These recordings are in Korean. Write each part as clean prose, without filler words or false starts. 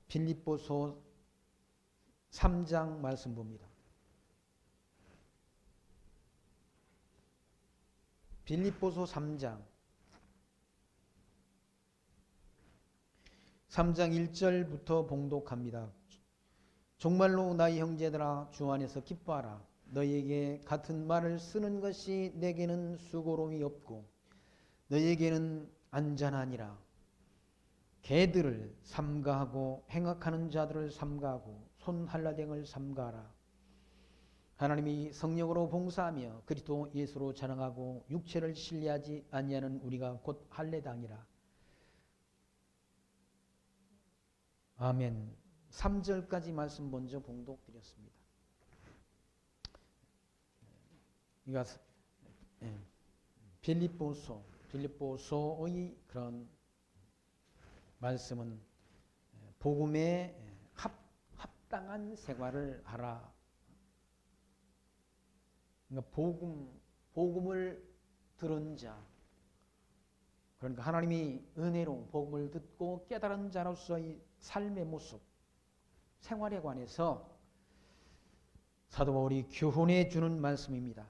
빌립보서 3장 말씀 봅니다. 빌립보서 3장 1절부터 봉독합니다. 정말로 나의 형제들아 주 안에서 기뻐하라. 너희에게 같은 말을 쓰는 것이 내게는 수고로움이 없고 너희에게는 안전하니라. 개들을 삼가하고 행악하는 자들을 삼가하고 손할라댕을 삼가하라. 하나님이 성령으로 봉사하며 그리스도 예수로 자랑하고 육체를 신뢰하지 아니하는 우리가 곧 할례당이라. 아멘. 3절까지 말씀 먼저 봉독드렸습니다. 이거 빌립보서의 그런 말씀은 복음에 합당한 생활을 하라. 그러니까 복음을 들은 자, 그러니까 하나님이 은혜로 복음을 듣고 깨달은 자로서의 삶의 모습, 생활에 관해서 사도 바울이 교훈해 주는 말씀입니다.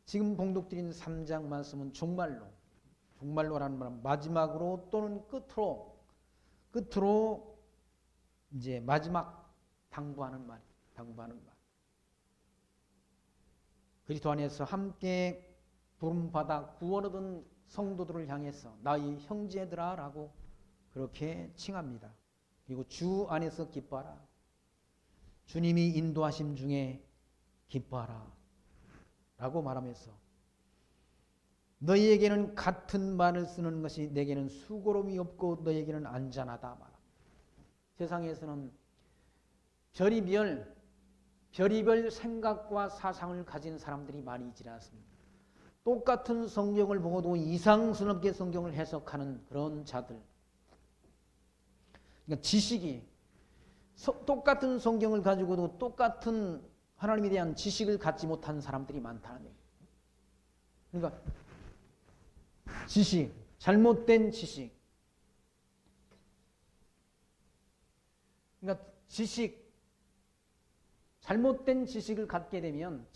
지금 봉독드린 3장 말씀은 종말로라는 말은 마지막으로 또는 끝으로 이제 마지막 당부하는 말. 그리스도 안에서 함께 부름받아 구원 얻은 성도들을 향해서 나의 형제들아라고 그렇게 칭합니다. 그리고 주 안에서 기뻐하라. 주님이 인도하심 중에 기뻐하라 라고 말하면서 너희에게는 같은 말을 쓰는 것이 내게는 수고로움이 없고 너희에게는 안전하다 말합니다. 세상에서는 별의별 생각과 사상을 가진 사람들이 많이 있지 않습니까? 똑같은 성경을 보고도 이상스럽게 성경을 해석하는 그런 자들. 그러니까 지식이 똑같은 성경을 가지고도 똑같은 하나님에 대한 지식을 갖지 못한 사람들이 많다는 얘기예요. 그러니까 잘못된 지식. 그러니까 잘못된 지식을 갖게 되면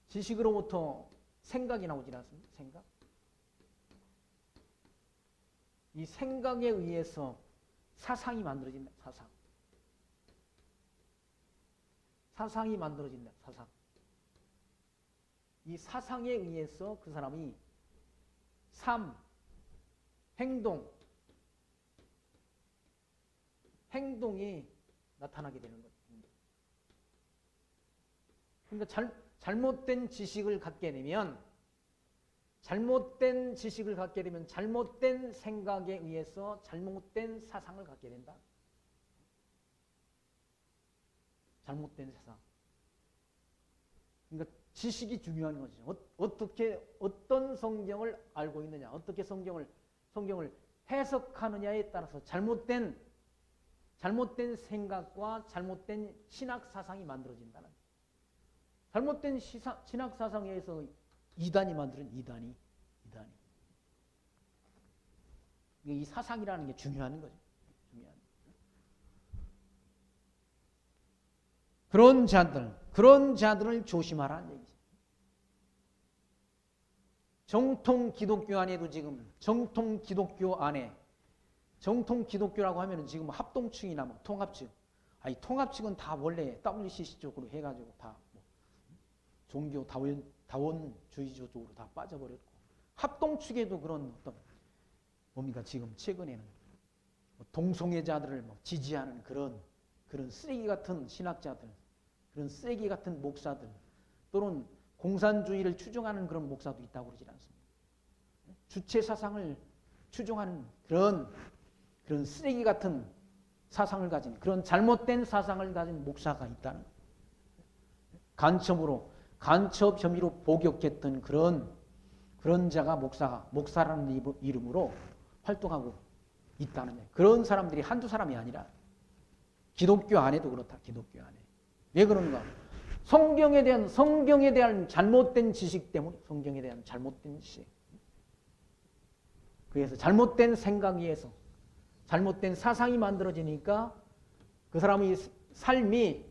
지식으로부터 생각이 나오지 않습니까? 이 생각에 의해서 사상이 만들어진다. 사상이 만들어진다. 이 사상에 의해서 그 사람이 행동이 나타나게 되는 거죠. 그러니까 잘못된 지식을 갖게 되면 잘못된 생각에 의해서 잘못된 사상을 갖게 된다. 잘못된 세상. 그러니까 지식이 중요한 거죠. 어떤 성경을 알고 있느냐, 어떻게 성경을 해석하느냐에 따라서 잘못된 생각과 잘못된 신학 사상이 만들어진다는 거예요. 잘못된 신학 사상에 의해서 이단이 만드는 이단이. 이 사상이라는 게 중요한 거죠. 그런 자들을 조심하라는 얘기죠. 정통 기독교 안에도 지금 정통 기독교라고 하면은 지금 합동층이나 뭐 통합층. 통합층은 다 원래 WCC 쪽으로 해가지고 다 종교 다원주의적 쪽으로 다 빠져버렸고, 합동측에도 그런 뭡니까 지금 최근에는 동성애자들을 지지하는 그런 쓰레기 같은 신학자들, 그런 쓰레기 같은 목사들, 또는 공산주의를 추종하는 그런 목사도 있다고 그러지 않습니까? 주체 사상을 추종하는 그런 쓰레기 같은 사상을 가진, 그런 잘못된 사상을 가진 목사가 있다는 거예요. 간첩 혐의로 복역했던 그런 자가 목사라는 이름으로 활동하고 있다는 거예요. 그런 사람들이 한두 사람이 아니라 기독교 안에도 그렇다. 기독교 안에. 왜 그런가? 성경에 대한 잘못된 지식 때문에, 성경에 대한 잘못된 지식. 그래서 잘못된 생각에 의해서 잘못된 사상이 만들어지니까 그 사람의 삶이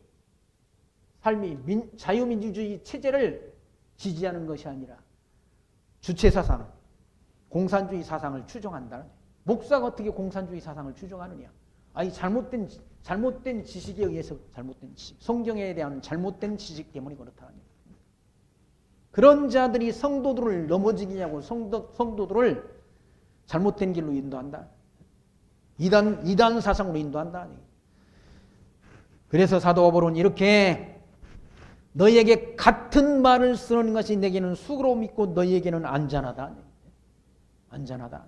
자유민주주의 체제를 지지하는 것이 아니라 주체사상, 공산주의 사상을 추종한다는 거예요. 목사가 어떻게 공산주의 사상을 추종하느냐. 아니 잘못된 지식에 의해서 잘못된 지식, 성경에 대한 잘못된 지식 때문에 그렇다는 거예요. 그런 자들이 성도들을 넘어지게 하고 성도들을 잘못된 길로 인도한다. 이단 사상으로 인도한다. 그래서 사도 바울은 이렇게 너희에게 같은 말을 쓰는 것이 내게는 수고로움 있고 너희에게는 안전하다. 안전하다.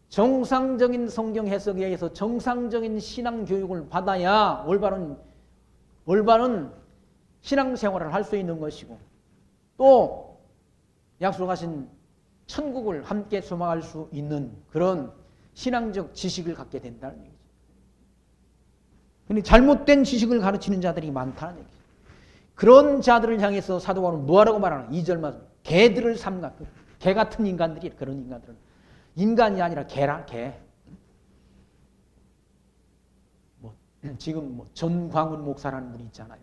정상적인 성경 해석에 의해서 정상적인 신앙 교육을 받아야 올바른 신앙생활을 할 수 있는 것이고 또 약속하신 천국을 함께 소망할 수 있는 그런 신앙적 지식을 갖게 된다는 얘기죠. 그런데 잘못된 지식을 가르치는 자들이 많다는 얘기죠. 그런 자들을 향해서 사도 바울은 뭐라고 말하나? 2절 말씀. 개들을 삼가. 개 같은 인간들이 그런 인간들은. 인간이 아니라 개라, 개. 지금 전광훈 목사라는 분이 있잖아요.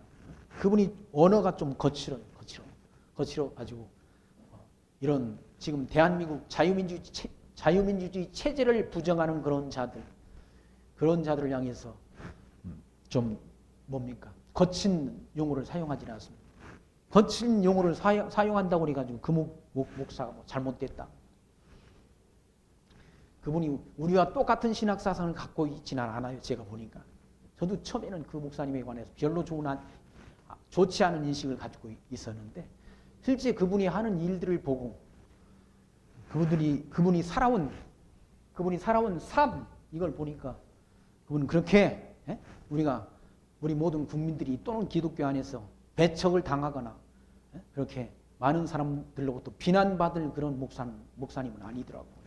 그분이 언어가 좀 거칠어가지고 이런 지금 대한민국 자유민주주의 체제를 부정하는 그런 자들을 향해서 좀 거친 용어를 사용하지 않습니다. 거친 용어를 사용한다고 그래가지고 그 목사가 잘못됐다. 그분이 우리와 똑같은 신학 사상을 갖고 있지는 않아요. 제가 보니까. 저도 처음에는 그 목사님에 관해서 별로 좋지 않은 인식을 가지고 있었는데 실제 그분이 하는 일들을 보고 그분이 살아온 삶 이걸 보니까 그분은 그렇게 우리 모든 국민들이 또는 기독교 안에서 배척을 당하거나 그렇게 많은 사람들로부터 비난받을 그런 목사님은 아니더라고요.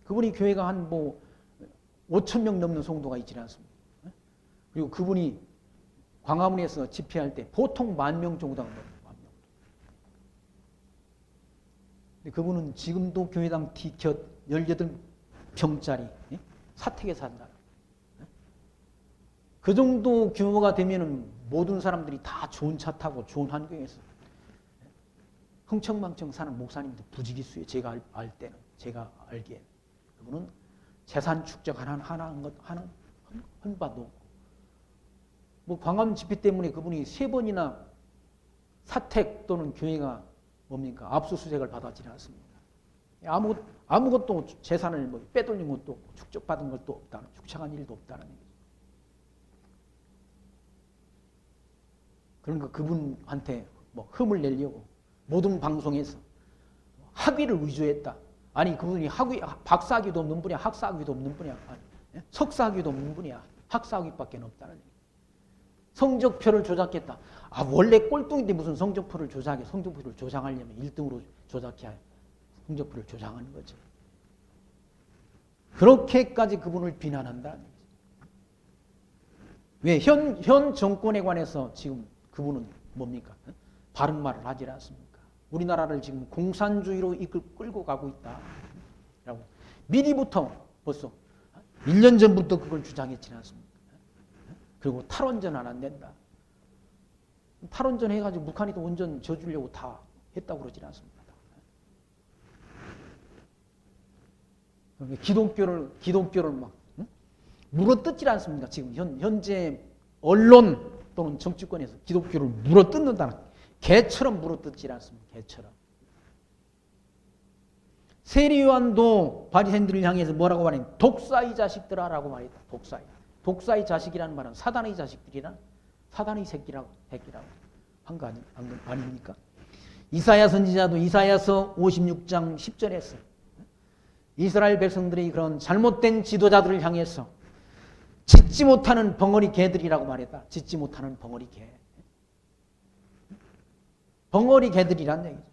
그분이 교회가 한 5,000명 넘는 성도가 있지 않습니까? 그리고 그분이 광화문에서 집회할 때 보통 10,000명 정도가 넘어요. 근데 그분은 지금도 교회당 D곁 18평짜리 사택에 산다. 그 정도 규모가 되면은 모든 사람들이 다 좋은 차 타고 좋은 환경에서 흥청망청 사는 목사님도 부지기수예요. 제가 알기에는. 그분은 재산 축적 하는 바도 없고. 광화문 집회 때문에 그분이 3번이나 사택 또는 교회가 압수수색을 받았지 않습니까? 아무것도 재산을 빼돌린 것도 없고 축적받은 것도 없다는, 축적한 일도 없다는 얘기죠. 그러니까 그분한테 흠을 내려고 모든 방송에서 학위를 위조했다. 아니 그분이 박사학위도 없는 분이야. 학사학위도 없는 분이야. 아니, 석사학위도 없는 분이야. 학사학위밖에 없다는 얘기. 성적표를 조작했다. 원래 꼴뚱인데 무슨 성적표를 조작해. 성적표를 조장하려면 1등으로 조작해야 성적표를 조장하는 거죠. 그렇게까지 그분을 비난한다는 얘기죠. 왜? 현 정권에 관해서 지금 그분은 바른 말을 하지 않습니까? 우리나라를 지금 공산주의로 끌고 가고 있다. 라고. 미리부터 벌써 1년 전부터 그걸 주장했지 않습니까? 그리고 탈원전 안 된다. 탈원전 해가지고 북한이 또 원전 져주려고 다 했다고 그러지 않습니까? 기독교를 막 물어뜯지 않습니까? 지금 현재 언론 또는 정치권에서 기독교를 물어뜯는다는 개처럼 물어뜯지 않습니까? 개처럼. 세리요한도 바리새인들을 향해서 뭐라고 말했냐? 독사의 자식들아라고 말했다. 독사의 자식이라는 말은 사단의 자식들이란 사단의 새끼라고 한 거 아닙니까? 이사야 선지자도 이사야서 56장 10절에서 이스라엘 백성들이 그런 잘못된 지도자들을 향해서 짖지 못하는 벙어리 개들이라고 말했다. 짖지 못하는 벙어리 개. 벙어리 개들이란 얘기죠.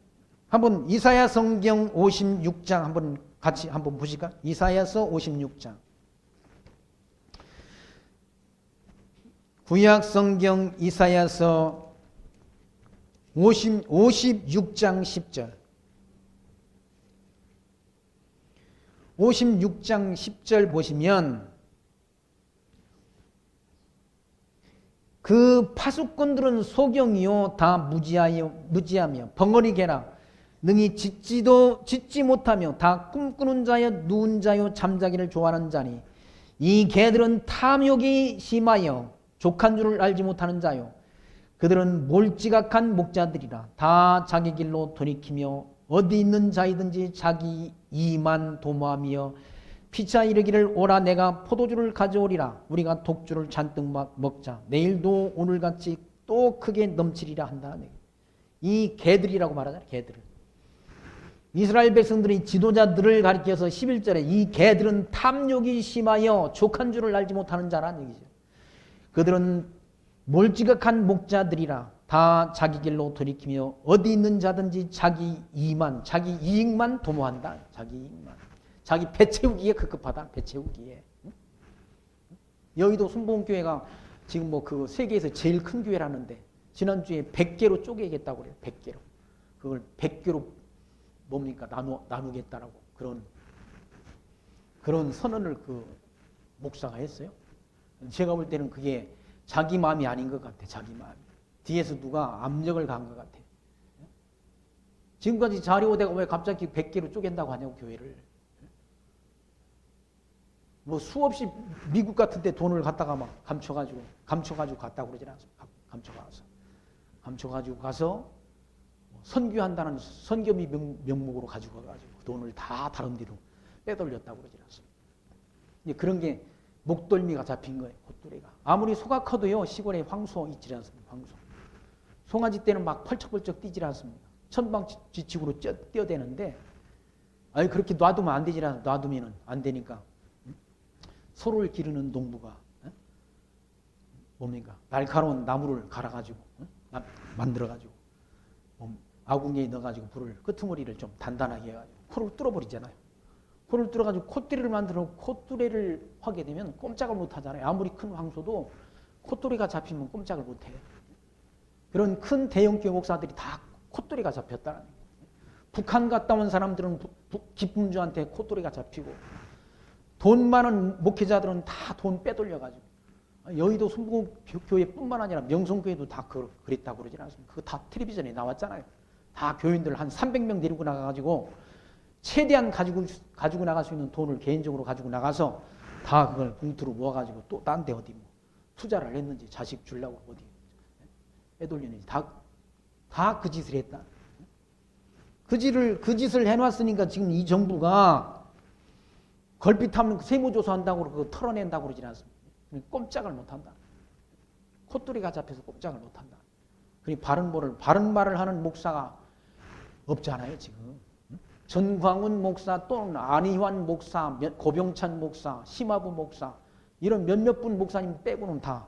한번 이사야 성경 56장 같이 보실까? 이사야서 56장. 구약 성경 이사야서 56장 10절. 56장 10절 보시면 그 파수꾼들은 소경이요 다 무지하며 벙어리 개라 능히 짓지 못하며 다 꿈꾸는 자여 누운 자요 잠자기를 좋아하는 자니 이 개들은 탐욕이 심하여 족한 줄을 알지 못하는 자요 그들은 몰지각한 목자들이라 다 자기 길로 돌이키며 어디 있는 자이든지 자기 이만 도모하며 피차 이르기를 오라 내가 포도주를 가져오리라 우리가 독주를 잔뜩 먹자 내일도 오늘같이 또 크게 넘치리라 한다. 이 개들이라고 말하잖아요. 개들을. 이스라엘 백성들이 지도자들을 가리켜서 11절에 이 개들은 탐욕이 심하여 족한 줄을 알지 못하는 자라는 얘기죠. 그들은 몰지각한 목자들이라 다 자기 길로 돌이키며 어디 있는 자든지 자기 이익만 도모한다. 자기 이익만. 자기 배 채우기에 급급하다. 배 채우기에. 여의도 순복음교회가 지금 뭐 그 세계에서 제일 큰 교회라는데 지난주에 100개로 쪼개겠다고 그래요. 100개로. 그걸 100개로 뭡니까? 나누겠다라고 그런 선언을 그 목사가 했어요. 제가 볼 때는 그게 자기 마음이 아닌 것 같아. 자기 마음이. 뒤에서 누가 압력을 가한 것 같아. 지금까지 자료대가 왜 갑자기 100개로 쪼갠다고 하냐고 감춰가지고 뭐 수없이 미국 같은 데 돈을 갖다가 막 감춰가지고 갔다고 그러지 않습니까? 감춰가지고 가서 선교한다는 선교비 명목으로 가지고 가가지고 돈을 다 다른 데로 빼돌렸다고 그러지 않습니까? 이제 그런 게 목덜미가 잡힌 거예요. 콧뚜레가. 아무리 소가 커도요 시골에 황소 있지 않습니까? 황소. 송아지 때는 막 펄쩍펄쩍 뛰지 않습니까? 천방지축으로 뛰어대는데 아니 그렇게 놔두면 안 되지 않습니까? 놔두면 안 되니까 소를 기르는 농부가 뭡니까? 날카로운 나무를 갈아가지고 만들어가지고 아궁이에 넣어가지고 불을 끄트머리를 좀 단단하게 해가지고 코를 뚫어버리잖아요. 코를 뚫어가지고 콧뚜레를 만들어 콧뚜레를 하게 되면 꼼짝을 못하잖아요. 아무리 큰 황소도 콧뚜레가 잡히면 꼼짝을 못해요. 그런 큰 대형교회 목사들이 다 콧뚜레가 잡혔다는 거예요. 북한 갔다 온 사람들은 기쁨주한테 콧뚜레가 잡히고 돈 많은 목회자들은 다 돈 빼돌려가지고 여의도 순복음교회뿐만 아니라 명성교회도 다 그랬다고 그러지 않습니까? 그거 다 텔레비전에 나왔잖아요. 다 교인들 한 300명 데리고 나가가지고 최대한 가지고 나갈 수 있는 돈을 개인적으로 가지고 나가서 다 그걸 봉투로 모아가지고 또 딴 데 어디 뭐 투자를 했는지 자식 주려고 어디 빼돌리는지 다 그 짓을 했다. 그 짓을 해놨으니까 지금 이 정부가 걸핏하면 세무조사한다고 그러고 털어낸다고 그러지 않습니까? 꼼짝을 못한다. 콧뚜리가 잡혀서 꼼짝을 못한다. 그리고 바른 말을 하는 목사가 없잖아요, 지금. 전광훈 목사 또는 안희환 목사, 고병찬 목사, 심화부 목사 이런 몇몇 분 목사님 빼고는 다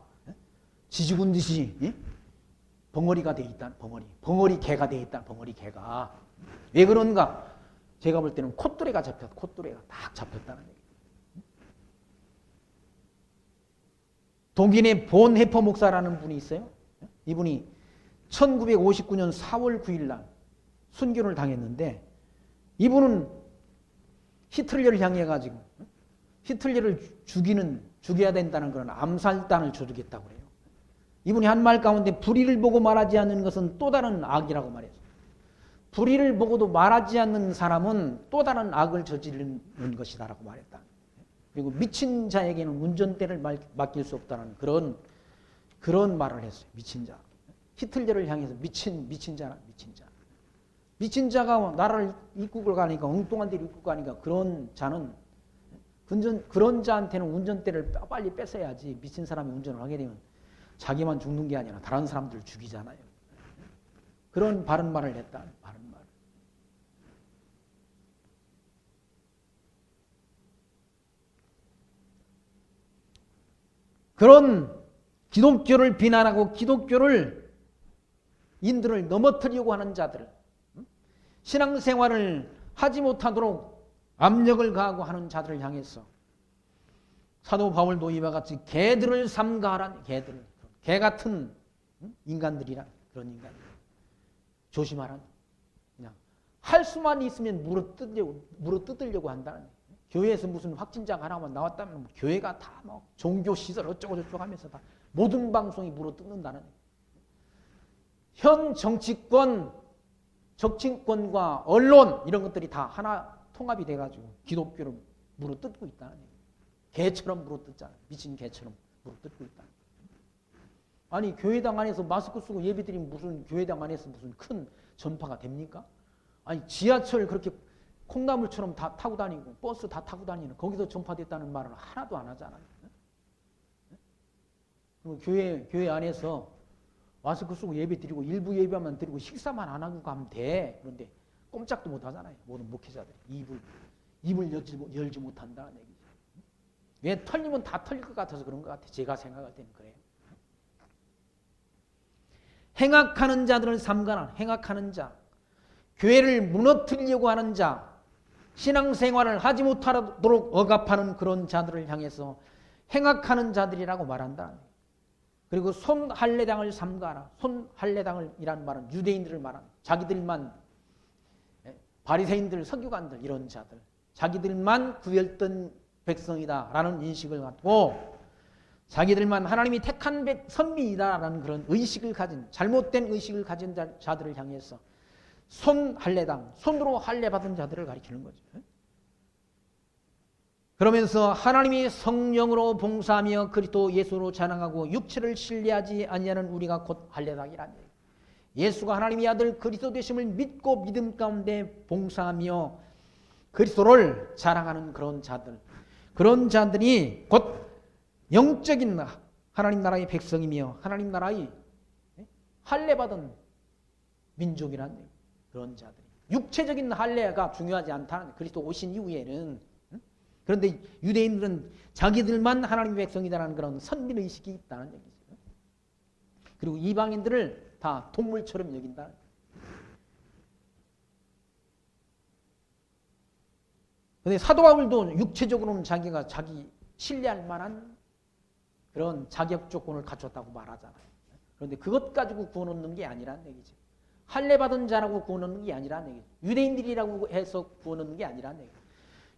지죽은 듯이 벙어리가 돼 있다. 벙어리 개가 돼 있다. 벙어리 개가. 왜 그런가? 제가 볼 때는 콧뚜레가 딱 잡혔다는 얘기예요. 독일의 본 해퍼 목사라는 분이 있어요. 이분이 1959년 4월 9일 날 순교를 당했는데 이분은 히틀러를 향해 가지고 히틀러를 죽여야 된다는 그런 암살단을 조직했다고 그래요. 이분이 한 말 가운데 불의를 보고 말하지 않는 것은 또 다른 악이라고 말했어요. 불의를 보고도 말하지 않는 사람은 또 다른 악을 저지르는 것이다라고 말했다. 그리고 미친 자에게는 운전대를 맡길 수 없다는 그런 말을 했어요. 미친 자. 히틀러를 향해서 미친 자라. 미친 자가 나라를 이끌고 가니까 엉뚱한 데를 이끌고 가니까 그런 자는 그런 자한테는 운전대를 빨리 뺏어야지. 미친 사람이 운전을 하게 되면 자기만 죽는 게 아니라 다른 사람들을 죽이잖아요. 그런 바른 말을 했다. 바른 말. 그런 기독교를 비난하고 인들을 넘어뜨리려고 하는 자들, 신앙생활을 하지 못하도록 압력을 가하고 하는 자들을 향해서 사도 바울도 이와 같이 개들을 삼가하라는 개 같은 인간들이란 그런 인간들. 조심하라. 그냥 할 수만 있으면 물어뜯으려고 한다는 교회에서 무슨 확진자가 하나만 나왔다면 교회가 다 뭐 종교 시설 어쩌고저쩌고 하면서 다 모든 방송이 물어뜯는다는 현 정치권과 언론 이런 것들이 다 하나 통합이 돼가지고 기독교를 물어뜯고 있다는 얘기예요. 개처럼 물어뜯잖아요. 미친 개처럼 물어뜯고 있다. 아니 교회당 안에서 마스크 쓰고 예배드리면 무슨 교회당 안에서 무슨 큰 전파가 됩니까? 아니 지하철 그렇게 콩나물처럼 다 타고 다니고 버스 다 타고 다니는 거기서 전파됐다는 말은 하나도 안 하잖아요. 그럼 교회 안에서 마스크 쓰고 예배드리고 일부 예배만 드리고 식사만 안 하고 가면 돼. 그런데 꼼짝도 못 하잖아요. 모든 목회자들이 입을 열지 못한다는 얘기죠. 왜 털리면 다 털릴 것 같아서 그런 것 같아요. 제가 생각할 때는 그래요. 행악하는 자들을 삼가라. 행악하는 자, 교회를 무너뜨리려고 하는 자, 신앙생활을 하지 못하도록 억압하는 그런 자들을 향해서 행악하는 자들이라고 말한다. 그리고 손할례당을 삼가라. 손할례당이라는 말은 유대인들을 말하는 자기들만 바리새인들, 서기관들 이런 자들, 자기들만 구별된 백성이다라는 인식을 갖고 자기들만 하나님이 택한 선민이다라는 그런 의식을 가진 잘못된 의식을 가진 자들을 향해서 손할례당, 손으로 할례받은 자들을 가리키는 거죠. 그러면서 하나님이 성령으로 봉사하며 그리스도 예수로 자랑하고 육체를 신뢰하지 아니하는 우리가 곧 할례당이라는 얘기예요. 예수가 하나님의 아들 그리스도 되심을 믿고 믿음 가운데 봉사하며 그리스도를 자랑하는 그런 자들이 곧 영적인 하나님 나라의 백성이며 하나님 나라의 할례받은 민족이라는 얘기예요. 그런 자들이 육체적인 할례가 중요하지 않다는 그리스도 오신 이후에는. 그런데 유대인들은 자기들만 하나님의 백성이다라는 그런 선민의식이 있다는 얘기죠. 그리고 이방인들을 다 동물처럼 여긴다. 그런데 사도 바울도 육체적으로는 자기가 자기 신뢰할 만한 그런 자격 조건을 갖췄다고 말하잖아요. 그런데 그것 가지고 구원 얻는 게 아니라는 얘기죠. 할례받은 자라고 구원 얻는 게 아니라는 얘기죠. 유대인들이라고 해서 구원 얻는 게 아니라는 얘기죠.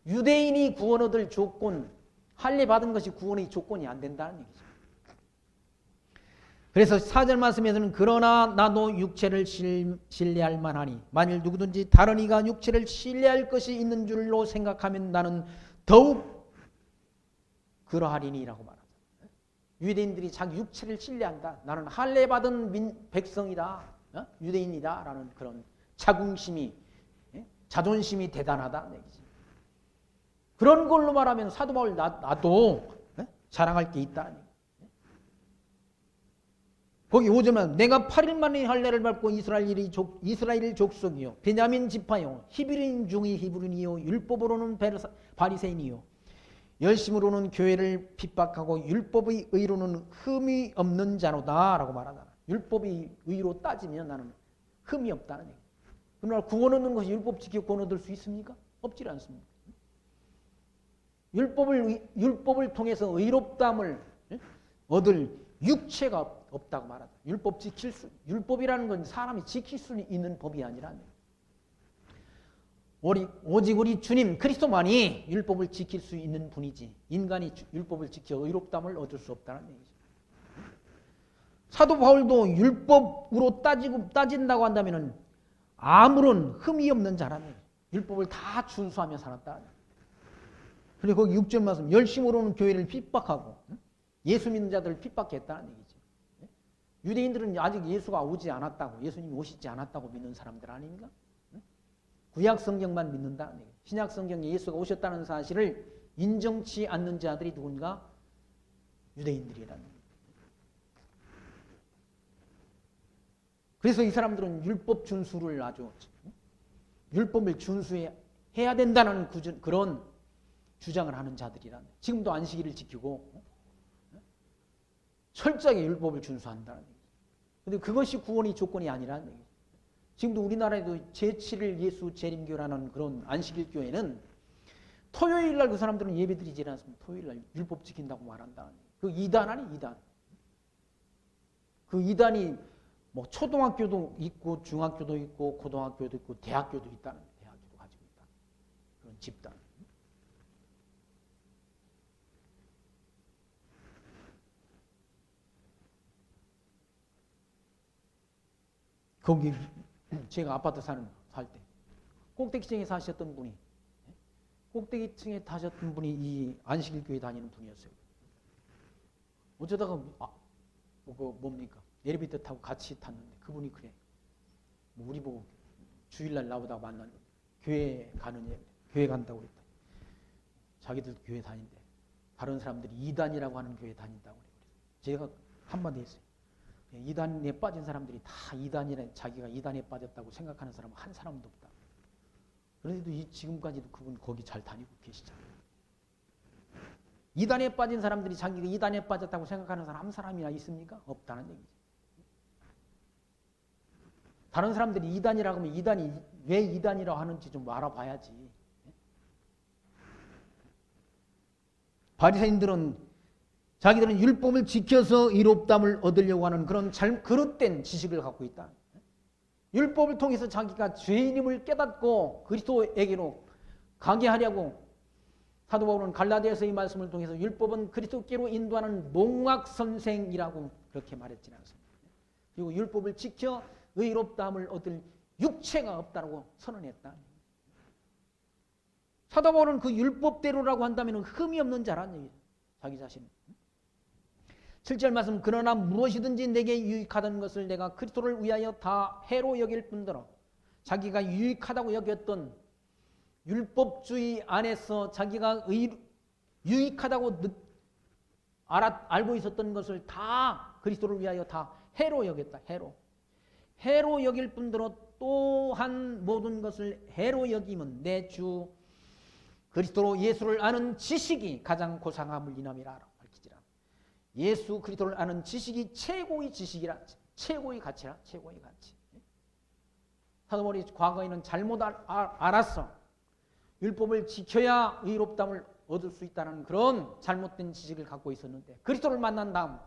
유대인이 구원 얻을 조건, 할례받은 것이 구원의 조건이 안 된다는 얘기죠. 그래서 4절 말씀에서는 그러나 나도 육체를 신뢰할 만하니 만일 누구든지 다른 이가 육체를 신뢰할 것이 있는 줄로 생각하면 나는 더욱 그러하리니라고 말합니다. 유대인들이 자기 육체를 신뢰한다. 나는 할례받은 백성이다. 유대인이다. 라는 그런 자긍심이, 자존심이 대단하다는 얘기죠. 그런 걸로 말하면 사도 바울 나도 자랑할 게 있다. 거기 5절만 내가 8일 만에 할례를 밟고 이스라엘 족속이요 베냐민 지파요 히브리인 중의 히브리인이요 율법으로는 바리새인이요 열심으로는 교회를 핍박하고 율법의 의로는 흠이 없는 자로다 라고 말하잖아. 율법의 의로 따지면 나는 흠이 없다는 얘기. 그러나 구원 얻는 것이 율법 지켜 구원 얻을 수 있습니까? 없지 않습니다. 율법을 통해서 의롭다함을 얻을 육체가 없다고 말하다. 율법이라는 건 사람이 지킬 수 있는 법이 아니라 오직 우리 주님 그리스도만이 율법을 지킬 수 있는 분이지 인간이 율법을 지켜 의롭다함을 얻을 수 없다는 얘기죠. 사도 바울도 율법으로 따진다고 한다면 아무런 흠이 없는 자라는 얘기죠. 율법을 다 준수하며 살았다. 그리고 거기 6절 말씀 열심으로는 교회를 핍박하고 예수 믿는 자들을 핍박했다는 얘기죠. 유대인들은 아직 예수가 오지 않았다고 예수님이 오시지 않았다고 믿는 사람들 아닙니까? 구약 성경만 믿는다는 얘기죠. 신약 성경에 예수가 오셨다는 사실을 인정치 않는 자들이 누군가? 유대인들이라는 얘기죠. 그래서 이 사람들은 율법 준수를 아주 율법을 준수해야 된다는 그런 주장을 하는 자들이란 지금도 안식일을 지키고 철저하게 율법을 준수한다는 얘기죠. 그런데 그것이 구원의 조건이 아니라는 얘기죠. 지금도 우리나라에도 제7일 예수 재림교라는 그런 안식일 교회는 토요일 날 그 사람들은 예배드리지 않습니다. 토요일 날 율법 지킨다고 말한다. 그 이단 아니 이단. 그 이단이 뭐 초등학교도 있고 중학교도 있고 고등학교도 있고 대학교도 있다는 대학교도 가지고 있다. 그런 집단. 거기 제가 아파트 살 때 꼭대기층에 사셨던 분이 꼭대기층에 사셨던 분이 이 안식일교회 다니는 분이었어요. 어쩌다가 뭡니까? 엘리베이터 타고 같이 탔는데 그분이 그래. 뭐 우리 보고 주일날 나보다 만나는 교회 간다고 했다. 자기들 교회 다닌대. 다른 사람들이 이단이라고 하는 교회 다닌다고 그래. 제가 한마디 했어요. 이단에 빠진 사람들이 다 이단이래. 자기가 이단에 빠졌다고 생각하는 사람은 한 사람도 없다. 그런데도 지금까지도 그분 거기 잘 다니고 계시잖아요. 이단에 빠진 사람들이 자기가 이단에 빠졌다고 생각하는 사람 한 사람이나 있습니까? 없다는 얘기죠. 다른 사람들이 이단이라고 하면 이단이 왜 이단이라고 하는지 좀 알아봐야지. 바리새인들은 자기들은 율법을 지켜서 의롭다함을 얻으려고 하는 그런 그릇된 지식을 갖고 있다. 율법을 통해서 자기가 죄인임을 깨닫고 그리스도에게로 가게 하려고 사도 바울은 갈라디아서의 말씀을 통해서 율법은 그리스도께로 인도하는 농악선생이라고 그렇게 말했지 않습니까? 그리고 율법을 지켜 의롭다함을 얻을 육체가 없다고 선언했다. 사도 바울은 그 율법대로라고 한다면 흠이 없는 자라는 얘기죠. 자기 자신. 7절 말씀 그러나 무엇이든지 내게 유익하던 것을 내가 그리스도를 위하여 다 해로 여길 뿐더러 자기가 유익하다고 여겼던 율법주의 안에서 자기가 유익하다고 알고 있었던 것을 다 그리스도를 위하여 다 해로 여겼다. 해로 여길 뿐더러 또한 모든 것을 해로 여기면 내 주 그리스도로 예수를 아는 지식이 가장 고상함을 인함이라 밝히지라. 예수 그리스도를 아는 지식이 최고의 지식이라. 최고의 가치라. 최고의 가치. 사도 바울이 과거에는 잘못 알았어. 율법을 지켜야 의롭다함을 얻을 수 있다는 그런 잘못된 지식을 갖고 있었는데 그리스도를 만난 다음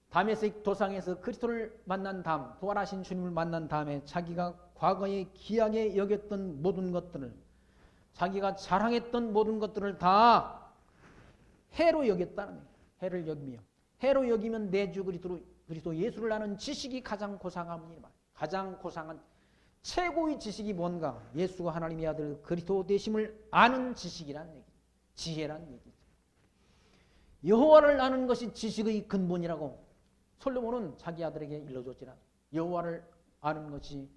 다메섹 도상에서 그리스도를 만난 다음 부활하신 주님을 만난 다음에 자기가 과거에 귀하게 여겼던 모든 것들을 자기가 자랑했던 모든 것들을 다 해로 여겼다는 거예요. 해를 여기며 해로 여기면 내 주 그리스도 예수를 아는 지식이 가장 고상함이니라. 가장 고상한 최고의 지식이 뭔가? 예수가 하나님의 아들 그리스도 되심을 아는 지식이라는 얘기, 지혜라는 얘기죠. 여호와를 아는 것이 지식의 근본이라고 솔로몬은 자기 아들에게 일러줬지라. 여호와를 아는 것이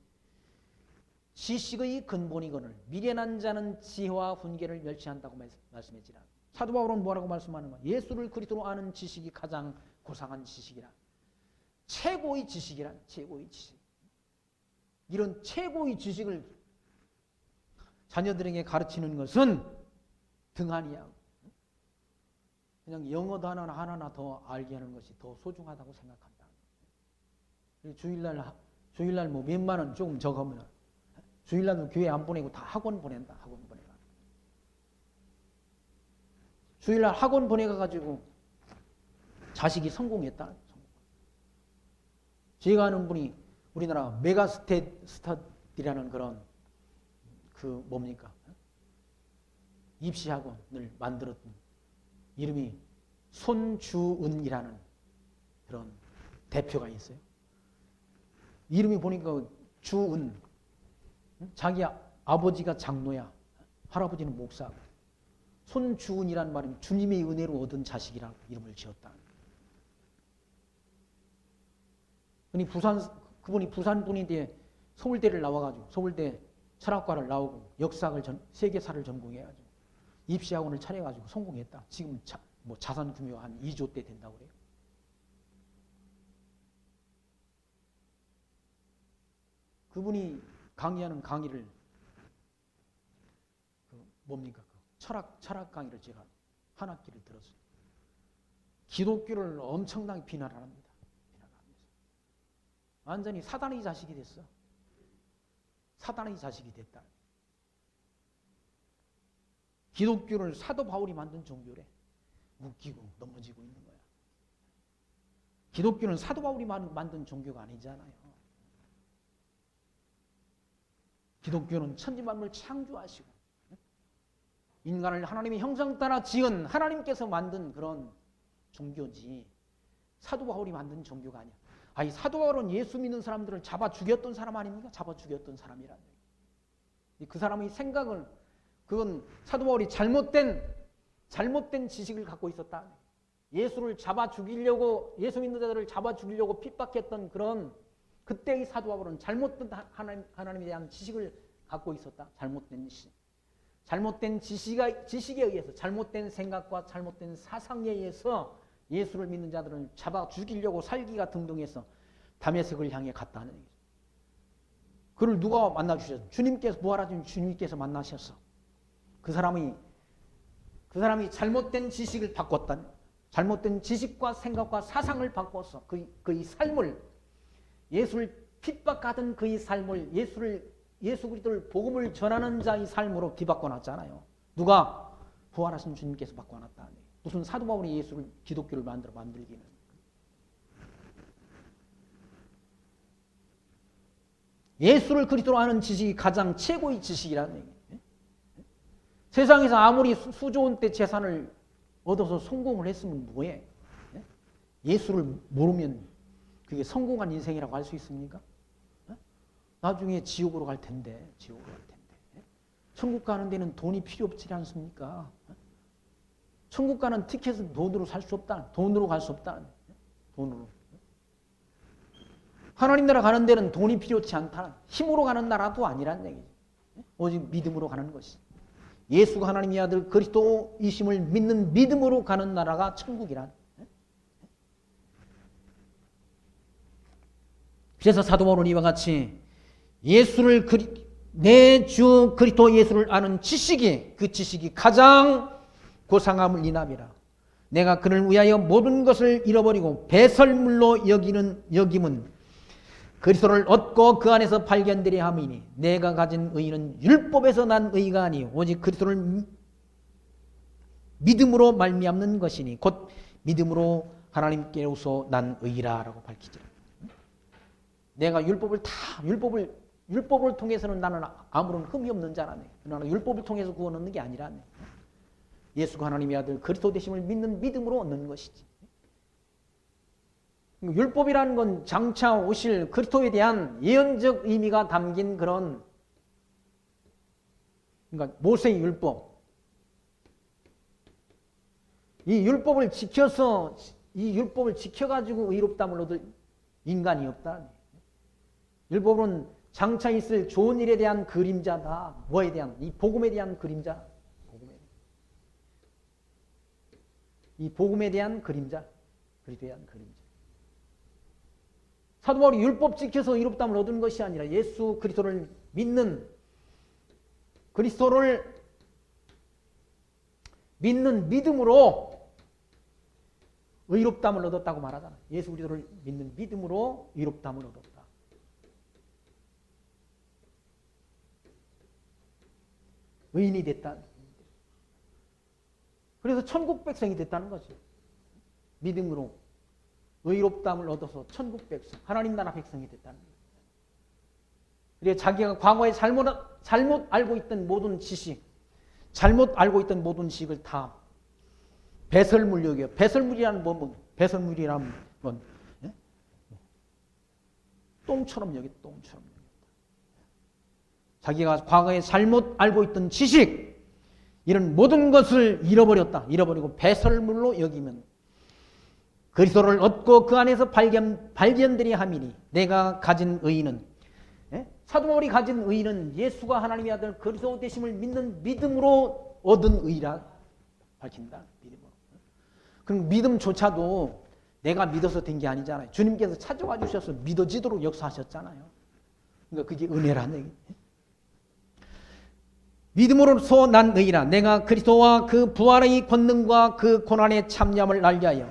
지식의 근본이거늘 미련한 자는 지혜와 훈계를 멸시한다고 말씀했지라. 사도 바울은 뭐라고 말씀하는 거야? 예수를 그리스도로 아는 지식이 가장 고상한 지식이라. 최고의 지식이란 최고의 지식. 이런 최고의 지식을 자녀들에게 가르치는 것은 등한이야. 그냥 영어도 하나하나 더 알게 하는 것이 더 소중하다고 생각한다. 주일날 뭐 몇만 원 조금 적으면 주일날은 교회 안 보내고 다 학원 보낸다. 학원 보내가. 주일날 학원 보내가지고 자식이 성공했다. 제가 아는 분이 우리나라 메가스터디라는 그런 뭡니까? 입시학원을 만들었던 이름이 손주은이라는 그런 대표가 있어요. 이름이 보니까 주은. 자기 아버지가 장로야. 할아버지는 목사고. 손주은이라는 말은 주님의 은혜로 얻은 자식이라고 이름을 지었다. 그분이 부산 분인데 서울대를 나와가지고 서울대 철학과를 나오고 역사학을 세계사를 전공해가지고 입시학원을 차려가지고 성공했다. 지금 자산 규모가 한 2조 대 된다고 그래요. 그분이 강의하는 강의를 철학 강의를 제가 한 학기를 들었어요. 기독교를 엄청나게 비난합니다. 완전히 사단의 자식이 됐어. 사단의 자식이 됐다. 기독교를 사도 바울이 만든 종교래. 웃기고 넘어지고 있는 거야. 기독교는 사도 바울이 만든 종교가 아니잖아요. 기독교는 천지만물 창조하시고 인간을 하나님의 형상 따라 지은 하나님께서 만든 그런 종교지 사도 바울이 만든 종교가 아니야. 아니 사도 바울은 예수 믿는 사람들을 잡아 죽였던 사람 아닙니까? 잡아 죽였던 사람이란 얘기. 그 사람의 생각을 그건 사도 바울이 잘못된 지식을 갖고 있었다. 예수를 잡아 죽이려고 예수 믿는 자들을 잡아 죽이려고 핍박했던 그런 그때의 사도 바울은 잘못된 하나님에 대한 지식을 갖고 있었다. 잘못된 지식. 잘못된 지식에 의해서 잘못된 생각과 잘못된 사상에 의해서 예수를 믿는 자들을 잡아 죽이려고 살기가 등등해서 다메섹을 향해 갔다는 얘기죠. 그를 누가 만나주셨어? 주님께서 부활하신 주님께서 만나셨어. 그 사람이 잘못된 지식을 바꿨다는 잘못된 지식과 생각과 사상을 바꿔서 그의 삶을 예수를 핍박하던 그의 삶을 예수 그리스도를 복음을 전하는 자의 삶으로 뒤바꿔놨잖아요. 누가? 부활하신 주님께서 바꿔놨다. 무슨 사도 바울이 예수를 기독교를 만들기는. 예수를 그리스도로 아는 지식이 가장 최고의 지식이라는 얘기예요. 세상에서 아무리 수조원 때 재산을 얻어서 성공을 했으면 뭐해? 예수를 모르면 그게 성공한 인생이라고 할 수 있습니까? 나중에 지옥으로 갈 텐데. 천국 가는 데는 돈이 필요 없지 않습니까? 천국 가는 티켓은 돈으로 살 수 없다. 돈으로 갈 수 없다. 돈으로. 하나님 나라 가는 데는 돈이 필요치 않다. 힘으로 가는 나라도 아니란 얘기지. 오직 믿음으로 가는 것이. 예수가 하나님의 아들 그리스도이심을 믿는 믿음으로 가는 나라가 천국이란. 그래서 사도 바울은 이와 같이 예수를 내 주 그리스도 예수를 아는 지식이 그 지식이 가장 고상함을 인함이라. 내가 그를 위하여 모든 것을 잃어버리고 배설물로 여김은 그리스도를 얻고 그 안에서 발견되려 함이니 내가 가진 의는 율법에서 난 의가 아니 오직 그리스도를 믿음으로 말미암는 것이니 곧 믿음으로 하나님께로서 난 의라라고 밝히죠. 내가 율법을 통해서는 나는 아무런 흠이 없는 자라네. 나는 율법을 통해서 구원 얻는 게 아니라네. 예수가 하나님의 아들 그리스도 되심을 믿는 믿음으로 얻는 것이지. 율법이라는 건 장차 오실 그리스도에 대한 예언적 의미가 담긴 그런 그러니까 모세의 율법. 이 율법을 지켜가지고 의롭다함을 얻을 인간이 없다. 율법은 장차 있을 좋은 일에 대한 그림자다. 뭐에 대한? 이 복음에 대한 그림자. 이 복음에 대한 그림자. 그리스도에 대한 그림자. 사도 바울이 율법 지켜서 의롭다함을 얻은 것이 아니라 예수 그리스도를 믿는 믿음으로 의롭다함을 얻었다고 말하잖아. 예수 그리스도를 믿는 믿음으로 의롭다함을 얻었다. 의인이 됐다. 그래서 천국 백성이 됐다는 거죠. 믿음으로 의롭다함을 얻어서 천국 백성, 하나님 나라 백성이 됐다는 거예요. 그래서 자기가 과거에 잘못 알고 있던 모든 지식, 잘못 알고 있던 모든 지식을 다 배설물 여겨. 배설물이라는 건 똥처럼 여겨. 똥처럼 여겨. 자기가 과거에 잘못 알고 있던 지식, 이런 모든 것을 잃어버렸다. 잃어버리고 배설물로 여기면 그리스도를 얻고 그 안에서 발견되리 함이니 내가 가진 의인은 사도 바울이 가진 의인은 예수가 하나님의 아들 그리스도 되심을 믿는 믿음으로 얻은 의라 밝힌다. 믿음으로. 그럼 믿음조차도 내가 믿어서 된 게 아니잖아요. 주님께서 찾아와 주셔서 믿어지도록 역사하셨잖아요. 그러니까 그게 은혜라는 얘기. 믿음으로서 난 의이라. 내가 그리스도와 그 부활의 권능과 그 고난의 참여함을 알게 하여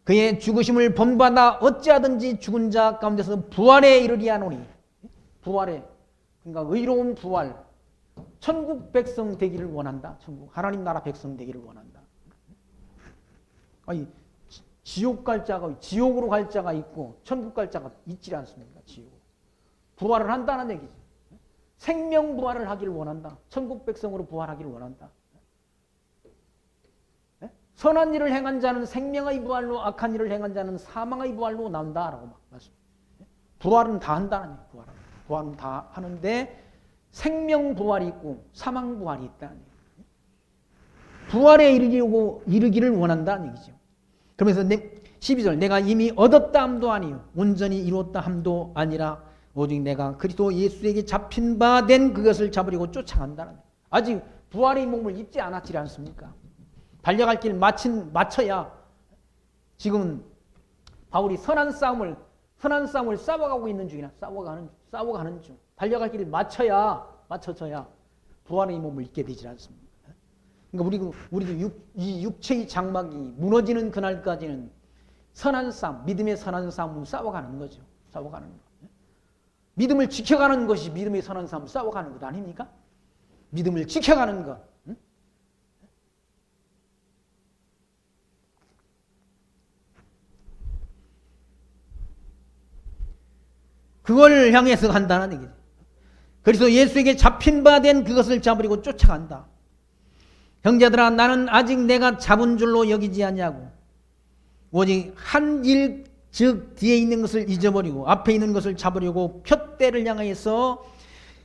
그의 죽으심을 본받아 어찌하든지 죽은 자 가운데서 부활에 이르리 하노니. 부활에, 그러니까 의로운 부활, 천국 백성 되기를 원한다. 천국 하나님 나라 백성 되기를 원한다. 아니 지옥 갈 자가 지옥으로 갈 자가 있고 천국 갈 자가 있지 않습니까? 지옥 부활을 한다는 얘기지. 생명 부활을 하기를 원한다. 천국 백성으로 부활하기를 원한다. 선한 일을 행한 자는 생명의 부활로, 악한 일을 행한 자는 사망의 부활로 나온다라고 말씀. 부활은 다 한다는 거예요. 부활은 다 하는데 생명 부활이 있고 사망 부활이 있다는 얘기예요. 부활에 이르기를 원한다는 얘기죠. 그러면서 12절 내가 이미 얻었다 함도 아니요 온전히 이루었다 함도 아니라 오직 내가 그리스도 예수에게 잡힌 바 된 그것을 잡으려고 쫓아간다는 거예요. 아직 부활의 몸을 입지 않았지 않습니까? 달려갈 길 마쳐야 지금은 바울이 선한 싸움을 싸워가고 있는 중이라 싸워가는 중. 달려갈 길을 맞춰져야 부활의 몸을 입게 되지 않습니까? 그러니까 우리도 이 육체의 장막이 무너지는 그날까지는 선한 싸움, 믿음의 선한 싸움을 싸워가는 거죠. 싸워가는 거. 믿음을 지켜가는 것이 믿음의 선한 싸움 싸워가는 것 아닙니까? 믿음을 지켜가는 것. 응? 그걸 향해서 간다는 얘기죠. 그래서 예수에게 잡힌 바 된 그것을 잡으려고 쫓아간다. 형제들아 나는 아직 내가 잡은 줄로 여기지 않냐고. 오직 한 일 즉 뒤에 있는 것을 잊어버리고 앞에 있는 것을 잡으려고 표대를 향하여서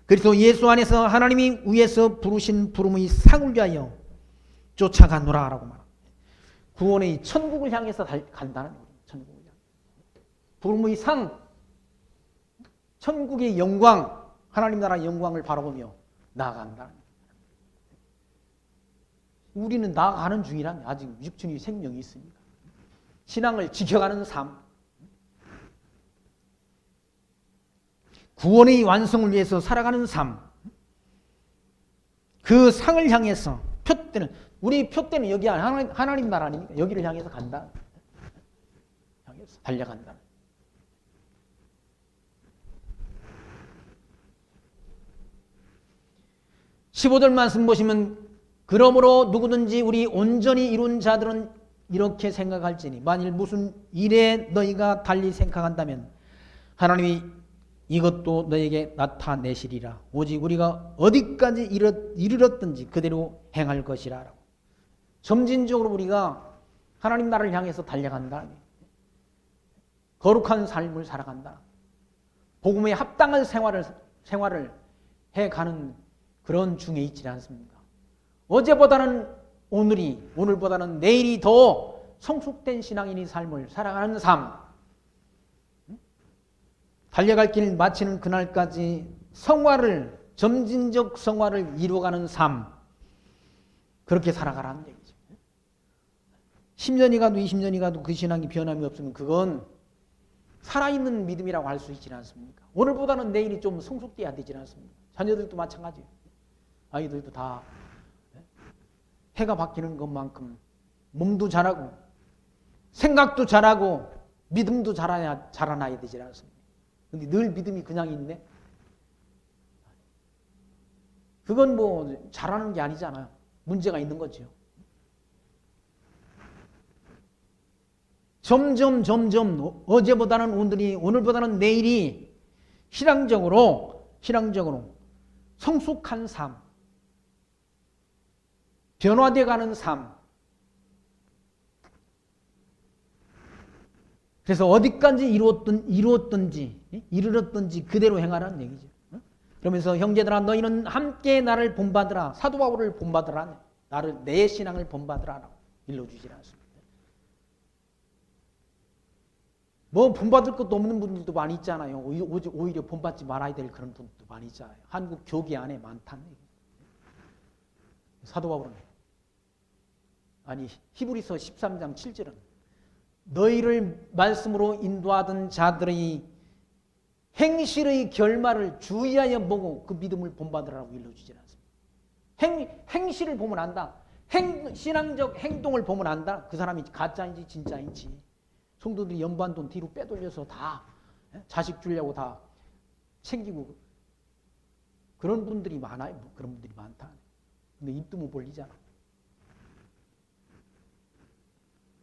그리스도 예수 안에서 하나님이 위에서 부르신 부름의 상을 위하여 쫓아가노라 라고 말합니다. 구원의 천국을 향해서 간다는 거예요. 천국을 향해. 부름의 상, 천국의 영광, 하나님 나라의 영광을 바라보며 나아간다는 거예요. 우리는 나아가는 중이란 아직 육신의 생명이 있으니까. 신앙을 지켜가는 삶. 구원의 완성을 위해서 살아가는 삶. 그 상을 향해서 표대는 우리 표대는 여기 하나님 나라 아닙니까? 여기를 향해서 간다. 향해서 달려간다. (15절) 말씀 보시면 그러므로 누구든지 우리 온전히 이룬 자들은 이렇게 생각할지니 만일 무슨 일에 너희가 달리 생각한다면 하나님이 이것도 너에게 나타내시리라. 오직 우리가 어디까지 이르렀든지 그대로 행할 것이라. 라고. 점진적으로 우리가 하나님 나라를 향해서 달려간다. 거룩한 삶을 살아간다. 복음에 합당한 생활을 해가는 그런 중에 있지 않습니까? 어제보다는 오늘보다는 내일이 더 성숙된 신앙인의 삶을 살아가는 삶. 달려갈 길 마치는 그날까지 점진적 성화를 이루어가는 삶. 그렇게 살아가라는 얘기죠. 10년이 가도 20년이 가도 그 신앙이 변함이 없으면 그건 살아있는 믿음이라고 할 수 있지 않습니까? 오늘보다는 내일이 좀 성숙돼야 되지 않습니까? 자녀들도 마찬가지예요. 아이들도 다 해가 바뀌는 것만큼 몸도 자라고 생각도 자라고 믿음도 자라나야 되지 않습니까? 근데 늘 믿음이 그냥 있네? 그건 뭐 잘하는 게 아니잖아요. 문제가 있는 거죠. 점점 어제보다는 오늘보다는 내일이 신앙적으로 성숙한 삶, 변화되어가는 삶. 그래서 어디까지 이르렀든지 그대로 행하라는 얘기죠. 그러면서 형제들아 너희는 함께 나를 본받으라. 사도 바울을 본받으라. 내 신앙을 본받으라. 일러주지 않습니다. 뭐 본받을 것도 없는 분들도 많이 있잖아요. 오히려 본받지 말아야 될 그런 분들도 많이 있잖아요. 한국 교계 안에 많다는 얘기죠. 사도 바울은 히브리서 13장 7절은 너희를 말씀으로 인도하던 자들의 행실의 결말을 주의하여 보고 그 믿음을 본받으라고 일러주지 않습니다. 행실을 보면 안다. 신앙적 행동을 보면 안다. 그 사람이 가짜인지 진짜인지. 성도들이 연반 돈 뒤로 빼돌려서 다 자식 주려고 다 챙기고 그런 분들이 많아요. 그런 분들이 많다. 근데 입도 못 벌리잖아.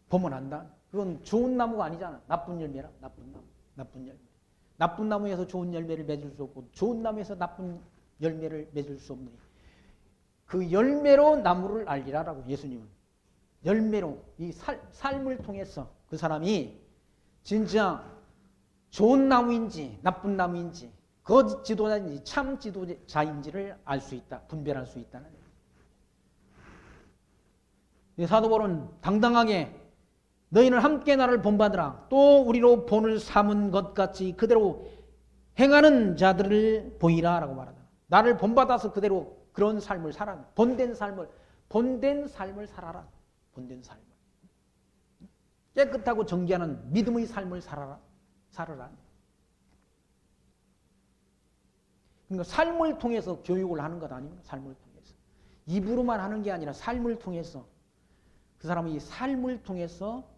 보면 안다. 그건 좋은 나무가 아니잖아. 나쁜 열매라. 나쁜 열매. 나쁜 나무에서 좋은 열매를 맺을 수 없고 좋은 나무에서 나쁜 열매를 맺을 수 없느니 그 열매로 나무를 알리라라고 예수님은 열매로 이 삶을 통해서 그 사람이 진짜 좋은 나무인지 나쁜 나무인지 거짓 지도자인지 참 지도자인지를 알 수 있다. 분별할 수 있다는 거예요. 사도 바울은 당당하게 너희는 함께 나를 본받으라. 또 우리로 본을 삼은 것 같이 그대로 행하는 자들을 보이라 라고 말하다. 나를 본받아서 그대로 그런 삶을 살아라. 본된 삶을 살아라. 본된 삶을. 깨끗하고 정결한 믿음의 삶을 살아라. 그러니까 삶을 통해서 교육을 하는 것 아닙니까? 삶을 통해서. 입으로만 하는 게 아니라 삶을 통해서 그 사람이 삶을 통해서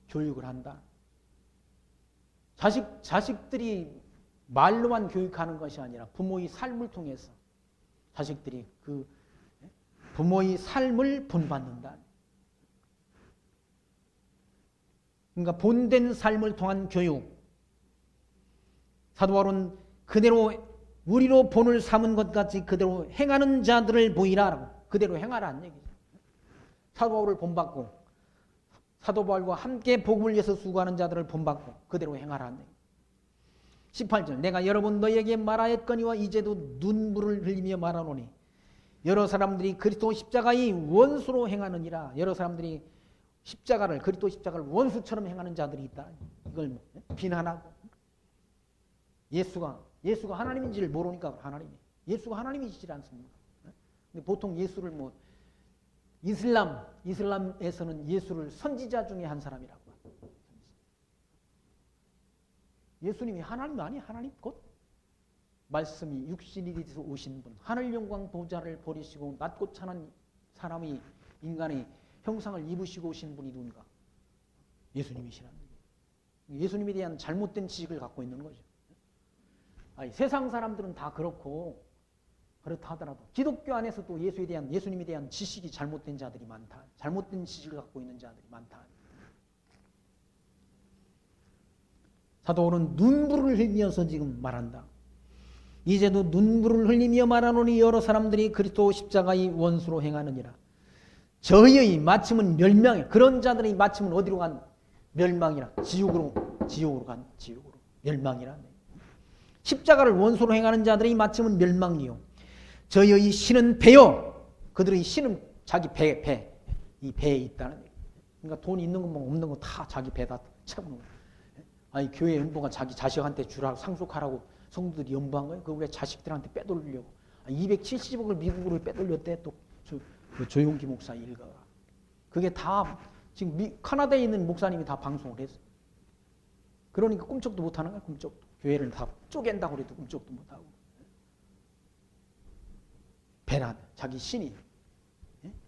교육을 한다. 자식들이 말로만 교육하는 것이 아니라 부모의 삶을 통해서 자식들이 그 부모의 삶을 본받는다. 그러니까 본된 삶을 통한 교육. 사도 바울은 그대로 우리로 본을 삼은 것 같이 그대로 행하는 자들을 보이라라고. 그대로 행하라는 얘기죠. 사도 바울을 본받고 사도 바울과 함께 복음을 위해서 수고하는 자들을 본받고 그대로 행하라는 얘기죠. 18절 내가 여러 번 너희에게 말하였거니와 이제도 눈물을 흘리며 말하노니 여러 사람들이 그리스도 십자가의 원수로 행하느니라. 여러 사람들이 그리스도 십자가를 원수처럼 행하는 자들이 있다. 이걸 비난하고 예수가 하나님인지를 모르니까 예수가 하나님이시지 않습니까? 근데 보통 예수를 이슬람에서는 예수를 선지자 중에 한 사람이라고 합니다. 예수님이 하나님 아니에요. 하나님 곧 말씀이 육신이 되어서 오신 분, 하늘 영광 보좌를 버리시고 낮고 찬한 사람이 인간의 형상을 입으시고 오신 분이 누군가? 예수님이시라는 거예요. 예수님에 대한 잘못된 지식을 갖고 있는 거죠. 세상 사람들은 다 그렇고 그렇다 하더라도 기독교 안에서도 예수님에 대한 지식이 잘못된 자들이 많다. 잘못된 지식을 갖고 있는 자들이 많다. 사도 바울은 눈물을 흘리면서 지금 말한다. 이제도 눈물을 흘리며 말하노니 여러 사람들이 그리스도 십자가의 원수로 행하느니라. 저희의 마침은 멸망이라. 그런 자들의 마침은 어디로 간? 멸망이라. 지옥으로 간 지옥으로. 멸망이라. 십자가를 원수로 행하는 자들의 마침은 멸망이요. 저희의 신은 배요. 그들의 신은 자기 이 배에 있다는 얘기예요. 그러니까 돈 있는 거 없는 거 다 자기 배다 채우는 거예요. 교회 연봉가 자기 자식한테 주라고 상속하라고 성도들이 연부한 거예요. 그걸 왜 자식들한테 빼돌리려고. 270억을 미국으로 빼돌렸대. 또 조용기 목사 일가가. 그게 다 지금 카나다에 있는 목사님이 다 방송을 했어요. 그러니까 꿈쩍도 못하는 거야. 꿈쩍도. 교회를 다 쪼갠다고 그래도 꿈쩍도 못하고. 배란, 자기 신이.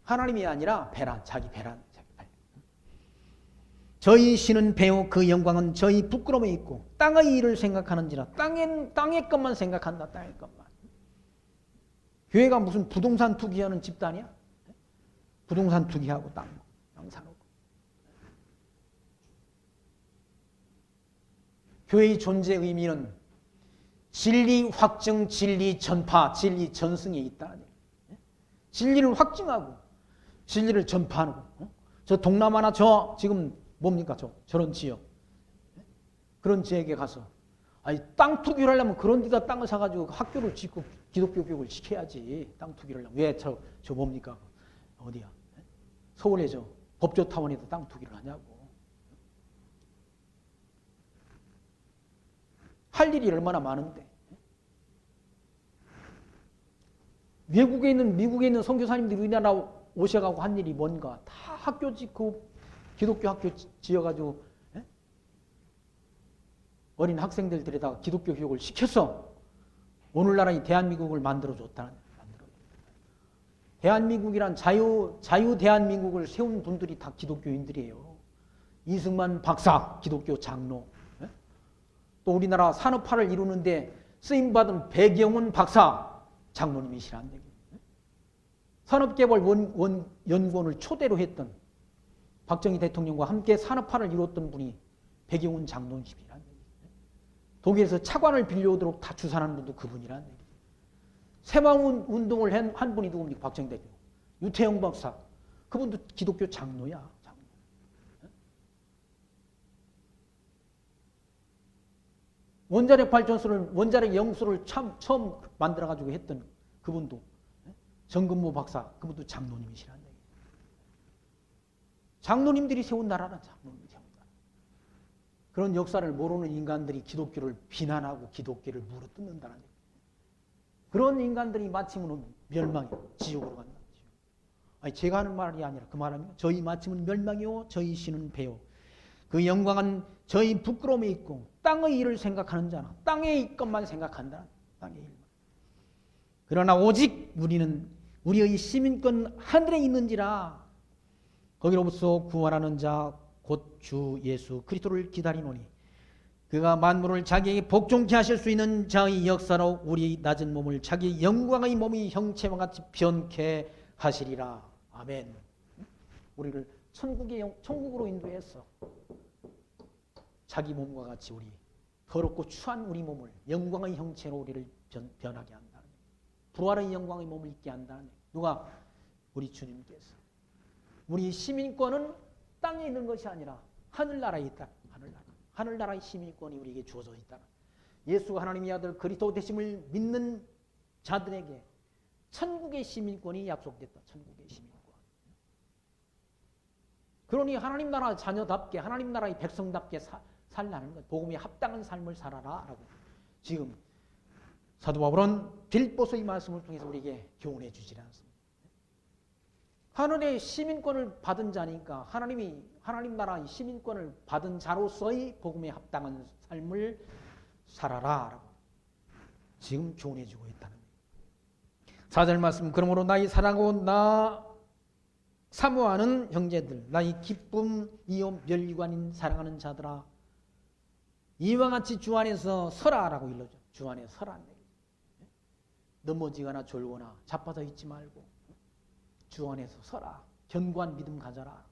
하나님이 아니라 자기 배란. 저희 신은 배요 그 영광은 저희 부끄러움에 있고 땅의 일을 생각하는지라. 땅의 것만 생각한다. 땅의 것만. 교회가 무슨 부동산 투기하는 집단이야? 부동산 투기하고 땅 사놓고. 교회의 존재 의미는 진리 확증, 진리 전파, 진리 전승에 있다. 진리를 확증하고 진리를 전파하는 거. 저 동남아나 지금 뭡니까? 저런 지역. 그런 지역에 가서 땅 투기를 하려면 그런 데다 땅을 사가지고 학교를 짓고 기독교 교육을 시켜야지. 땅 투기를 하려면. 왜 저 뭡니까? 어디야? 서울에 법조타원에도 땅 투기를 하냐고. 할 일이 얼마나 많은데. 미국에 있는 선교사님들이 우리나라 오셔가고 한 일이 뭔가. 다 학교 짓고 기독교 학교 지어가지고 어린 학생들 데려다가 기독교 교육을 시켜서 오늘날의 대한민국을 만들어줬다는. 대한민국이란 자유 대한민국을 세운 분들이 다 기독교인들이에요. 이승만 박사, 기독교 장로. 또 우리나라 산업화를 이루는데 쓰임받은 배경훈 박사, 장로님이시라는 얘기. 산업개발연구원을 초대로 했던 박정희 대통령과 함께 산업화를 이뤘던 분이 배경훈 장로님이라는 얘기. 독일에서 차관을 빌려오도록 다 주선한 분도 그분이라는 얘기. 새마을 운동을 한 분이 누굽니까? 박정희 대통령. 유태영 박사. 그분도 기독교 장로야. 장로. 원자력 발전소를, 원자력 영수를 처음 만들어가지고 했던 그분도, 정근모 박사, 그분도 장로님이시라는 얘기예요. 장로님들이 세운 나라는 장로님이 세운 나라. 그런 역사를 모르는 인간들이 기독교를 비난하고 기독교를 물어뜯는다는 얘기예요. 그런 인간들이 마침은 멸망이 지옥으로 간다. 아니, 제가 하는 말이 아니라 그 말은 저희 마침은 멸망이요 저희 신은 배요. 그 영광은 저희 부끄러움에 있고 땅의 일을 생각하는 자나 땅의 것만 생각한다. 땅의 일만. 그러나 오직 우리는 우리의 시민권 하늘에 있는지라 거기로부터 구원하는 자 곧 주 예수 그리스도를 기다리노니 그가 만물을 자기에게 복종케 하실 수 있는 자의 역사로 우리 낮은 몸을 자기 영광의 몸의 형체와 같이 변케 하시리라. 아멘. 우리를 천국으로 인도해서 자기 몸과 같이 우리 더럽고 추한 우리 몸을 영광의 형체로 우리를 변하게 한다는, 부활의 영광의 몸을 입게 한다는, 누가? 우리 주님께서. 우리 시민권은 땅에 있는 것이 아니라 하늘나라에 있다. 하늘나라의 시민권이 우리에게 주어져 있다. 예수가 하나님의 아들 그리스도 되심을 믿는 자들에게 천국의 시민권이 약속됐다. 천국의 시민권. 그러니 하나님 나라 자녀답게, 하나님 나라의 백성답게 살라는 것, 복음에 합당한 삶을 살아라 라고 지금 사도 바울은 빌보서의 말씀을 통해서 우리에게 교훈해 주지 않습니다. 하늘의 시민권을 받은 자니까 하나님 나라의 시민권을 받은 자로서의 복음에 합당한 삶을 살아라 라고 지금 교훈해 주고 있다는 거예요. 4절 말씀, 그러므로 나의 사랑하고 나 사모하는 형제들, 나의 기쁨이요 멸류관인 사랑하는 자들아, 이와 같이 주 안에서 서라라고 일러줘. 주 안에 서라는 얘기죠. 넘어지거나 졸거나 자빠져 있지 말고 주 안에서 서라. 견고한 믿음 가져라.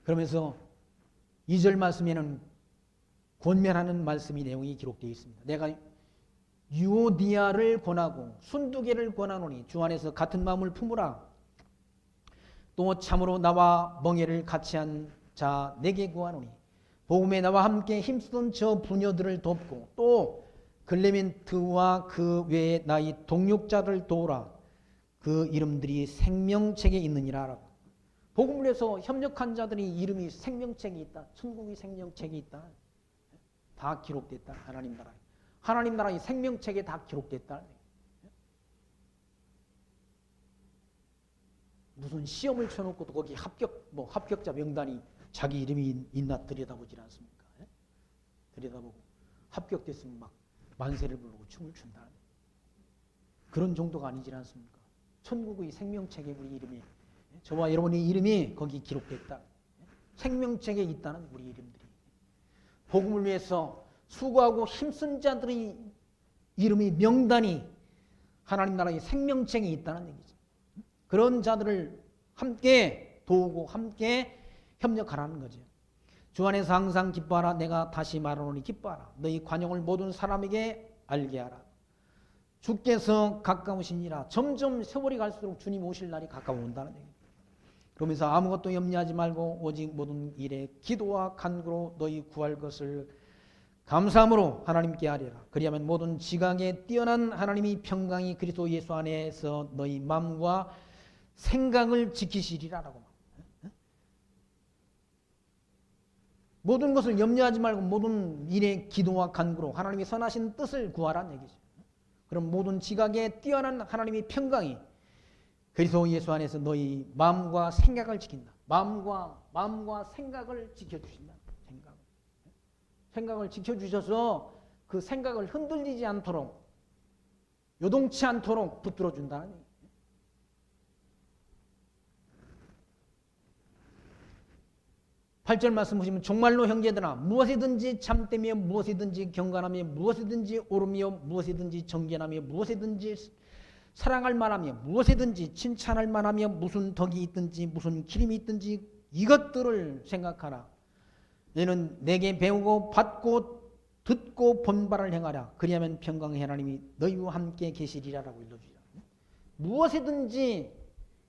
그러면서 2절 말씀에는 권면하는 말씀이 내용이 기록되어 있습니다. 내가 유오디아를 권하고 순두개를 권하노니 주 안에서 같은 마음을 품으라. 또 참으로 나와 멍에를 같이 한 자 내게 구하노니 복음에 나와 함께 힘쓰던 저 부녀들을 돕고 또 클레멘트와 그 외에 나의 동역자들 도우라. 그 이름들이 생명책에 있느니라 라고. 복음을 위해서 협력한 자들이 이름이 생명책에 있다. 천국의 생명책에 있다. 다 기록됐다. 하나님 나라에. 하나님 나라의 생명책에 다 기록됐다. 무슨 시험을 쳐놓고도 거기 합격자 명단이 자기 이름이 있나 들여다보질 않습니까? 들여다보고 합격됐으면 막 만세를 부르고 춤을 춘다. 그런 정도가 아니질 않습니까? 천국의 생명책에 우리 이름이, 저와 여러분의 이름이 거기 기록됐다. 생명책에 있다는 우리 이름들이. 복음을 위해서 수고하고 힘쓴 자들의 이름의 명단이 하나님 나라의 생명책에 있다는 얘기죠. 그런 자들을 함께 도우고 함께 협력하라는 거죠. 주 안에서 항상 기뻐하라. 내가 다시 말하노니 기뻐하라. 너희 관용을 모든 사람에게 알게 하라. 주께서 가까우시니라. 점점 세월이 갈수록 주님 오실 날이 가까워온다는 얘기입니다. 그러면서 아무것도 염려하지 말고 오직 모든 일에 기도와 간구로 너희 구할 것을 감사함으로 하나님께 아뢰라. 그리하면 모든 지각에 뛰어난 하나님이 평강이 그리스도 예수 안에서 너희 마음과 생각을 지키시리라라고. 모든 것을 염려하지 말고 모든 일에 기도와 간구로 하나님이 선하신 뜻을 구하라는 얘기죠. 그럼 모든 지각에 뛰어난 하나님의 평강이 그리스도 예수 안에서 너희 마음과 생각을 지킨다. 마음과 생각을 지켜주신다. 생각을 지켜주셔서 그 생각을 흔들리지 않도록, 요동치 않도록 붙들어준다는 얘기예요. 8절 말씀 보시면 정말로 형제들아 무엇이든지 참되며 무엇이든지 경건하며 무엇이든지 옳으며 무엇이든지 정견하며 무엇이든지 사랑할 만하며 무엇이든지 칭찬할 만하며 무슨 덕이 있든지 무슨 기림이 있든지 이것들을 생각하라. 너는 내게 배우고 받고 듣고 본바를 행하라. 그리하면 평강의 하나님이 너희와 함께 계시리라라고 일러주죠. 무엇이든지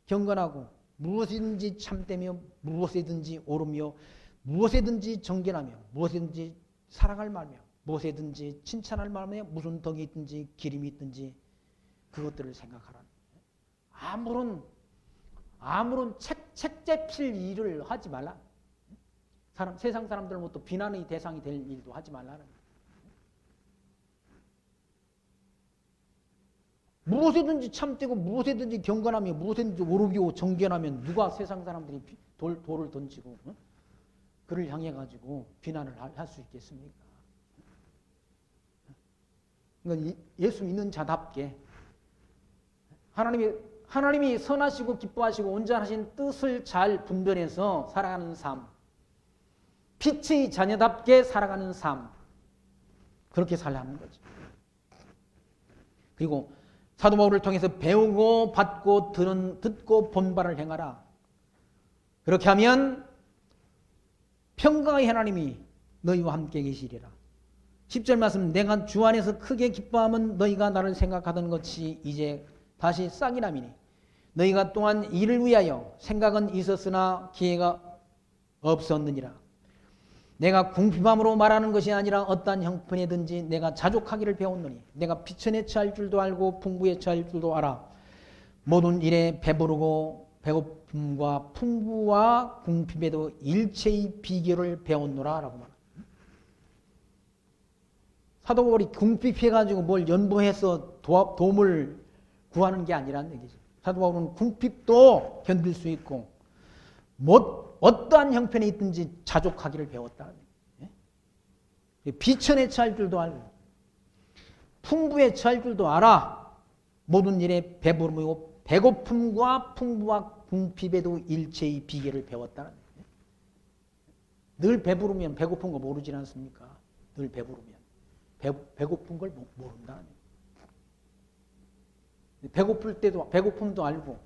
경건하고 무엇이든지 참되며 무엇이든지 옳으며 무엇이든지 정결하며 무엇이든지 사랑할 말며 무엇이든지 칭찬할 말며 무슨 덕이 있든지 기림이 있든지 그것들을 생각하라. 아무런 책잡힐 일을 하지 말라. 세상 사람들로부터 비난의 대상이 될 일도 하지 말라는. 무엇이든지 참되고 무엇이든지 경건하며 무엇이든지 오르고 정견하면 누가 세상 사람들이 돌을 던지고 그를 향해 가지고 비난을 할 수 있겠습니까? 그러니까 예수 믿는 자답게 하나님이 선하시고 기뻐하시고 온전하신 뜻을 잘 분별해서 살아가는 삶, 빛의 자녀답게 살아가는 삶, 그렇게 살라는 거죠. 그리고 사도 바울을 통해서 배우고 받고 듣고 본바를 행하라. 그렇게 하면 평강의 하나님이 너희와 함께 계시리라. 10절 말씀, 내가 주 안에서 크게 기뻐함은 너희가 나를 생각하던 것이 이제 다시 싹이 남이니 너희가 또한 이를 위하여 생각은 있었으나 기회가 없었느니라. 내가 궁핍함으로 말하는 것이 아니라 어떠한 형편이든지 내가 자족하기를 배웠노니 내가 비천에 처할 줄도 알고 풍부에 처할 줄도 알아. 모든 일에 배부르고 배고픔과 풍부와 궁핍에도 일체의 비결을 배웠노라 라고 말합니다. 사도 바울이 궁핍해가지고 뭘 연보해서 도움을 구하는 게 아니라는 얘기죠. 사도 바울은 궁핍도 견딜 수 있고 어떠한 형편에 있든지 자족하기를 배웠다. 비천에 처할 줄도 알고 풍부에 처할 줄도 알아. 모든 일에 배부름이고 배고픔과 풍부와 궁핍에도 일체의 비결을 배웠다. 늘 배부르면 배고픈 거 모르지 않습니까? 늘 배부르면 배고픈 걸 모른다. 배고플 때도 배고픔도 알고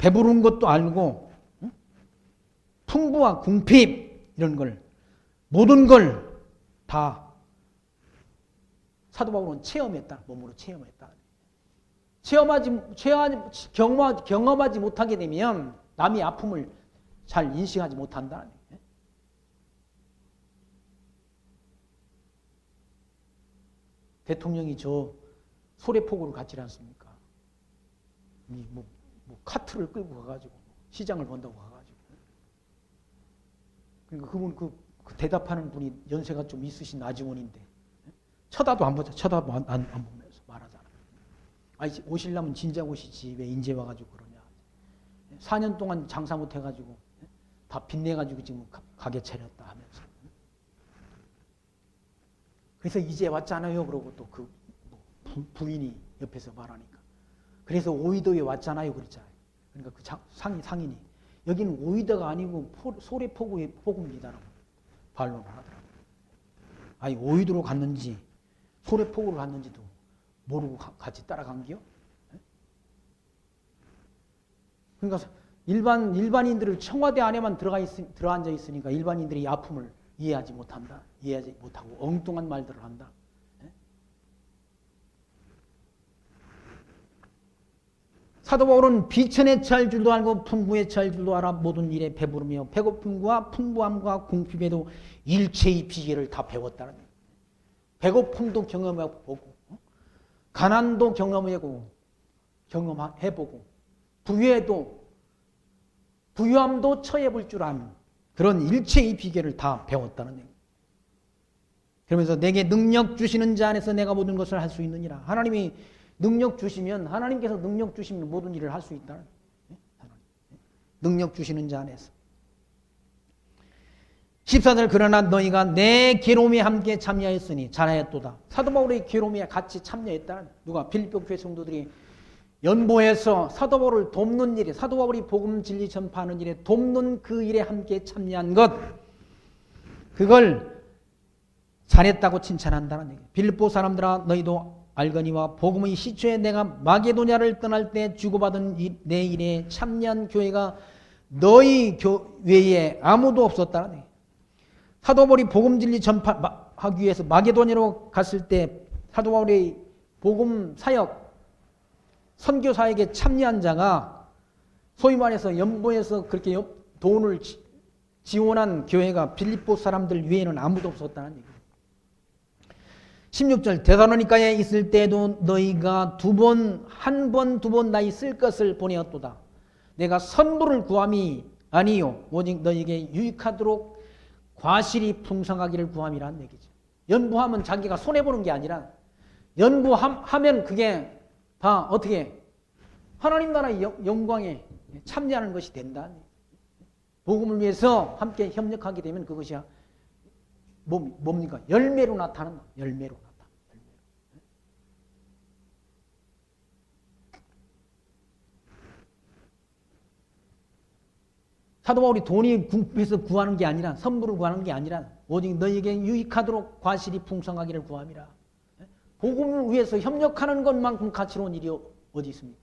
배부른 것도 알고 풍부와 궁핍 이런 걸 모든 걸 다 사도 바울은 체험했다. 몸으로 체험했다. 경험하지 못하게 되면 남의 아픔을 잘 인식하지 못한다. 대통령이 저 소래포구를 갔지 않습니까? 뭐 카트를 끌고 가가지고 시장을 본다고 가가지고. 그러니까 그분 그 대답하는 분이 연세가 좀 있으신 아주머니인데 쳐다도 안 보자. 쳐다도 안 보면서 말하잖아. 아니 오시려면 진작 오시지 왜 인제 와가지고 그러냐. 4년 동안 장사 못 해가지고 다 빚내가지고 지금 가게 차렸다 하면서. 그래서 이제 왔잖아요. 그러고 또 그 부인이 옆에서 말하니까. 그래서 오이도에 왔잖아요. 그랬잖아요. 그러니까 그 상인이 여기는 오이도가 아니고 소래포구의 포구입니다라고 반론을 하더라고요. 아니 오이도로 갔는지 소래포구로 갔는지도 모르고 같이 따라간겨? 그러니까 일반인들을 청와대 안에만 들어앉아 있으니까 일반인들이 아픔을 이해하지 못한다. 이해하지 못하고 엉뚱한 말들을 한다. 사도 바울은 비천에 처할 줄도 알고 풍부에 처할 줄도 알아. 모든 일에 배부르며 배고픔과 풍부함과 궁핍에도 일체의 비결을 다 배웠다는 거예요. 배고픔도 경험해보고 가난도 경험해보고 부유함도 처해볼 줄 아는 그런 일체의 비결을 다 배웠다는 얘기예요. 그러면서 내게 능력 주시는 자 안에서 내가 모든 것을 할 수 있느니라. 하나님이 능력 주시면 하나님께서 능력 주시면 모든 일을 할 수 있다. 능력 주시는 자 안에서. 14절 그러나 너희가 내 괴로움에 함께 참여했으니 잘하였도다. 사도 바울의 괴로움에 같이 참여했다는 누가 빌립보 교회 성도들이 연보해서 사도 바울을 돕는 일에 사도 바울이 복음 진리 전파하는 일에 돕는 그 일에 함께 참여한 것 그걸 잘했다고 칭찬한다는 얘기예요. 빌립보 사람들아 너희도 알거니와 복음의 시초에 내가 마게도냐를 떠날 때 주고받은 내 일에 참여한 교회가 너희 교회에 아무도 없었다는 얘기예요. 사도 바울이 복음 진리 전파하기 위해서 마게도냐로 갔을 때 사도 바울의 복음 사역 선교사에게 참여한 자가 소위 말해서 연보에서 그렇게 돈을 지원한 교회가 빌립보 사람들 외에는 아무도 없었다는 얘기예요. 16절 데살로니가에 있을 때도 너희가 한 번, 두 번 나의 쓸 것을 보내었도다. 내가 선물을 구함이 아니요 오직 너희에게 유익하도록 과실이 풍성하기를 구함이라는 얘기죠. 연부하면 자기가 손해보는 게 아니라 연부하면 그게 다 어떻게 하나님 나라의 영광에 참여하는 것이 된다. 복음을 위해서 함께 협력하게 되면 그것이 뭡니까? 열매로 나타난다. 열매로 나타난다. 사도 바울이 돈이 궁핍해서 구하는 게 아니라 선물을 구하는 게 아니라 오직 너희에게 유익하도록 과실이 풍성하기를 구함이라. 복음을 위해서 협력하는 것만큼 가치로운 일이 어디 있습니까?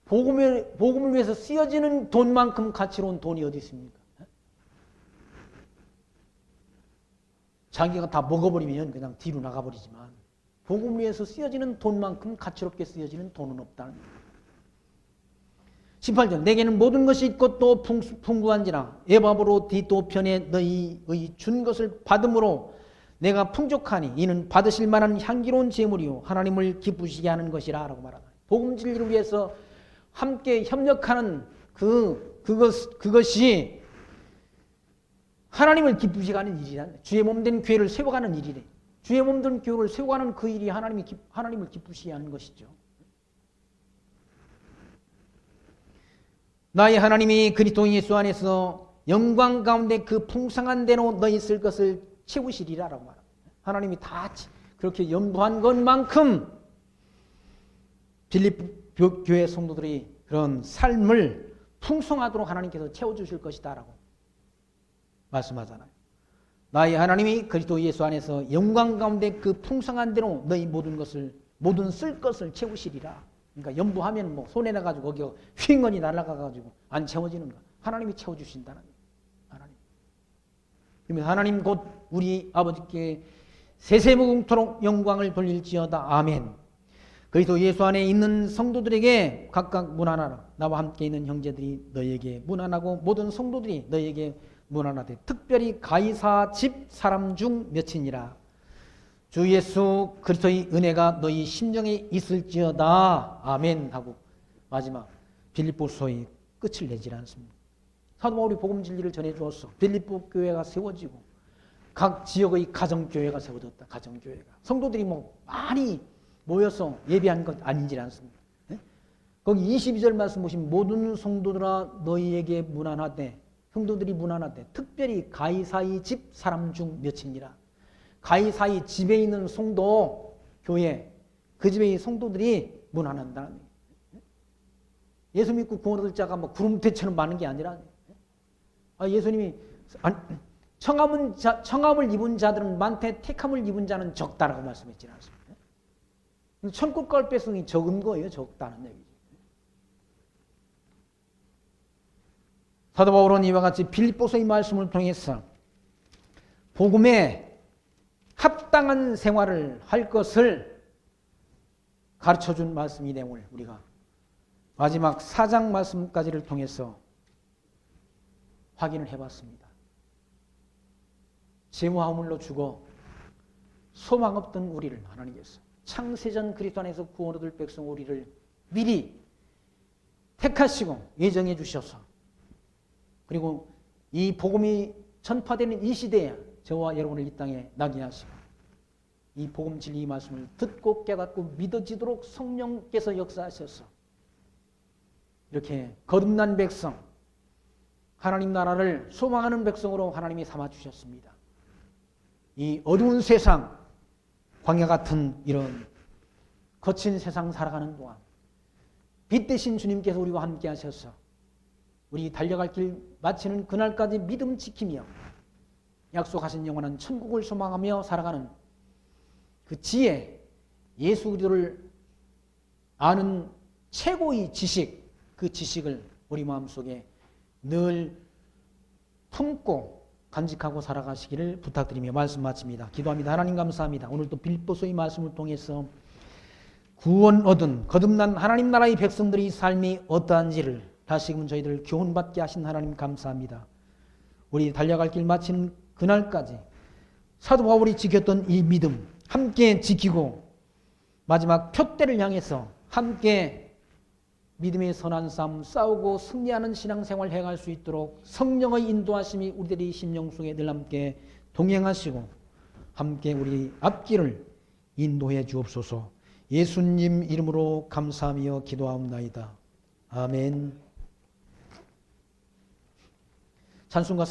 복음을 위해서 쓰여지는 돈만큼 가치로운 돈이 어디 있습니까? 자기가 다 먹어버리면 그냥 뒤로 나가버리지만 복음을 위해서 쓰여지는 돈만큼 가치롭게 쓰여지는 돈은 없다는 거예요. 18절 내게는 모든 것이 있고 또 풍부한지라 에바브로 디도 편에 너희의 준 것을 받음으로 내가 풍족하니 이는 받으실 만한 향기로운 제물이요 하나님을 기쁘시게 하는 것이라 라고 말하다. 복음 진리를 위해서 함께 협력하는 그것이 하나님을 기쁘시게 하는 일이라. 주의 몸된 교회를 세워가는 일이래. 주의 몸된 교회를 세워가는 그 일이 하나님을 기쁘시게 하는 것이죠. 나의 하나님이 그리스도 예수 안에서 영광 가운데 그 풍성한 대로 너희 쓸 것을 채우시리라 라고 말합니다. 하나님이 다 그렇게 연부한 것만큼 빌립보 교회 성도들이 그런 삶을 풍성하도록 하나님께서 채워주실 것이다 라고 말씀하잖아요. 나의 하나님이 그리스도 예수 안에서 영광 가운데 그 풍성한 대로 너희 모든 쓸 것을 채우시리라. 그러니까 연부하면 뭐 손해나가지고 거기 휘잉건이 날아가가지고 안 채워지는 거. 하나님이 채워주신다는 거예요. 하나님. 그러면 하나님 곧 우리 아버지께 세세무궁토록 영광을 돌릴지어다. 아멘. 그리스도 예수 안에 있는 성도들에게 각각 문안하라. 나와 함께 있는 형제들이 너희에게 문안하고 모든 성도들이 너희에게 문안하되 특별히 가이사 집 사람 중 몇이니라. 주 예수 그리스도의 은혜가 너희 심정에 있을지어다. 아멘 하고 마지막 빌립보서의 끝을 내질 않습니다. 사도 바울이 복음 진리를 전해주었어. 빌립보 교회가 세워지고 각 지역의 가정교회가 세워졌다. 가정교회가. 성도들이 많이 모여서 예배한 것 아닌지 않습니다. 네? 거기 22절 말씀 보시면 모든 성도들아 너희에게 문안하되 성도들이 문안하되 특별히 가이사의 집 사람 중 몇이니라. 가이사의 집에 있는 성도 교회 그 집의 성도들이 문안한다. 예수 믿고 구원 얻을 자가 구름대처럼 많은 게 아니라 예수님이 청함을 입은 자들은 많되 택함을 입은 자는 적다라고 말씀했지 않습니까? 천국 갈 백성이 적은 거예요. 적다는 얘기죠. 사도 바울은 이와 같이 빌립보서의 말씀을 통해서 복음에 합당한 생활을 할 것을 가르쳐준 말씀 이 내용을 우리가 마지막 4장 말씀까지를 통해서 확인을 해봤습니다. 재무화물로 죽어 소망 없던 우리를 하나님께서 창세전 그리스도 안에서 구원 얻을 백성 우리를 미리 택하시고 예정해 주셔서 그리고 이 복음이 전파되는 이 시대에 저와 여러분을 이 땅에 나게 하시고 이 복음 진리 말씀을 듣고 깨닫고 믿어지도록 성령께서 역사하셔서 이렇게 거듭난 백성 하나님 나라를 소망하는 백성으로 하나님이 삼아주셨습니다. 이 어두운 세상 광야 같은 이런 거친 세상 살아가는 동안 빛 대신 주님께서 우리와 함께 하셔서 우리 달려갈 길 마치는 그날까지 믿음 지키며 약속하신 영원한 천국을 소망하며 살아가는 그 지혜, 예수 그리스도를 아는 최고의 지식, 그 지식을 우리 마음속에 늘 품고 간직하고 살아가시기를 부탁드리며 말씀 마칩니다. 기도합니다. 하나님 감사합니다. 오늘도 빌립보서의 말씀을 통해서 구원 얻은 거듭난 하나님 나라의 백성들의 삶이 어떠한지를 다시금 저희들 교훈받게 하신 하나님 감사합니다. 우리 달려갈 길 마친 그날까지 사도 바울이 지켰던 이 믿음 함께 지키고 마지막 표대를 향해서 함께 믿음의 선한 싸움 싸우고 승리하는 신앙생활 해갈 수 있도록 성령의 인도하심이 우리들의 심령 속에 늘 함께 동행하시고 함께 우리 앞길을 인도해 주옵소서. 예수님 이름으로 감사하며 기도하옵나이다. 아멘. 찬송가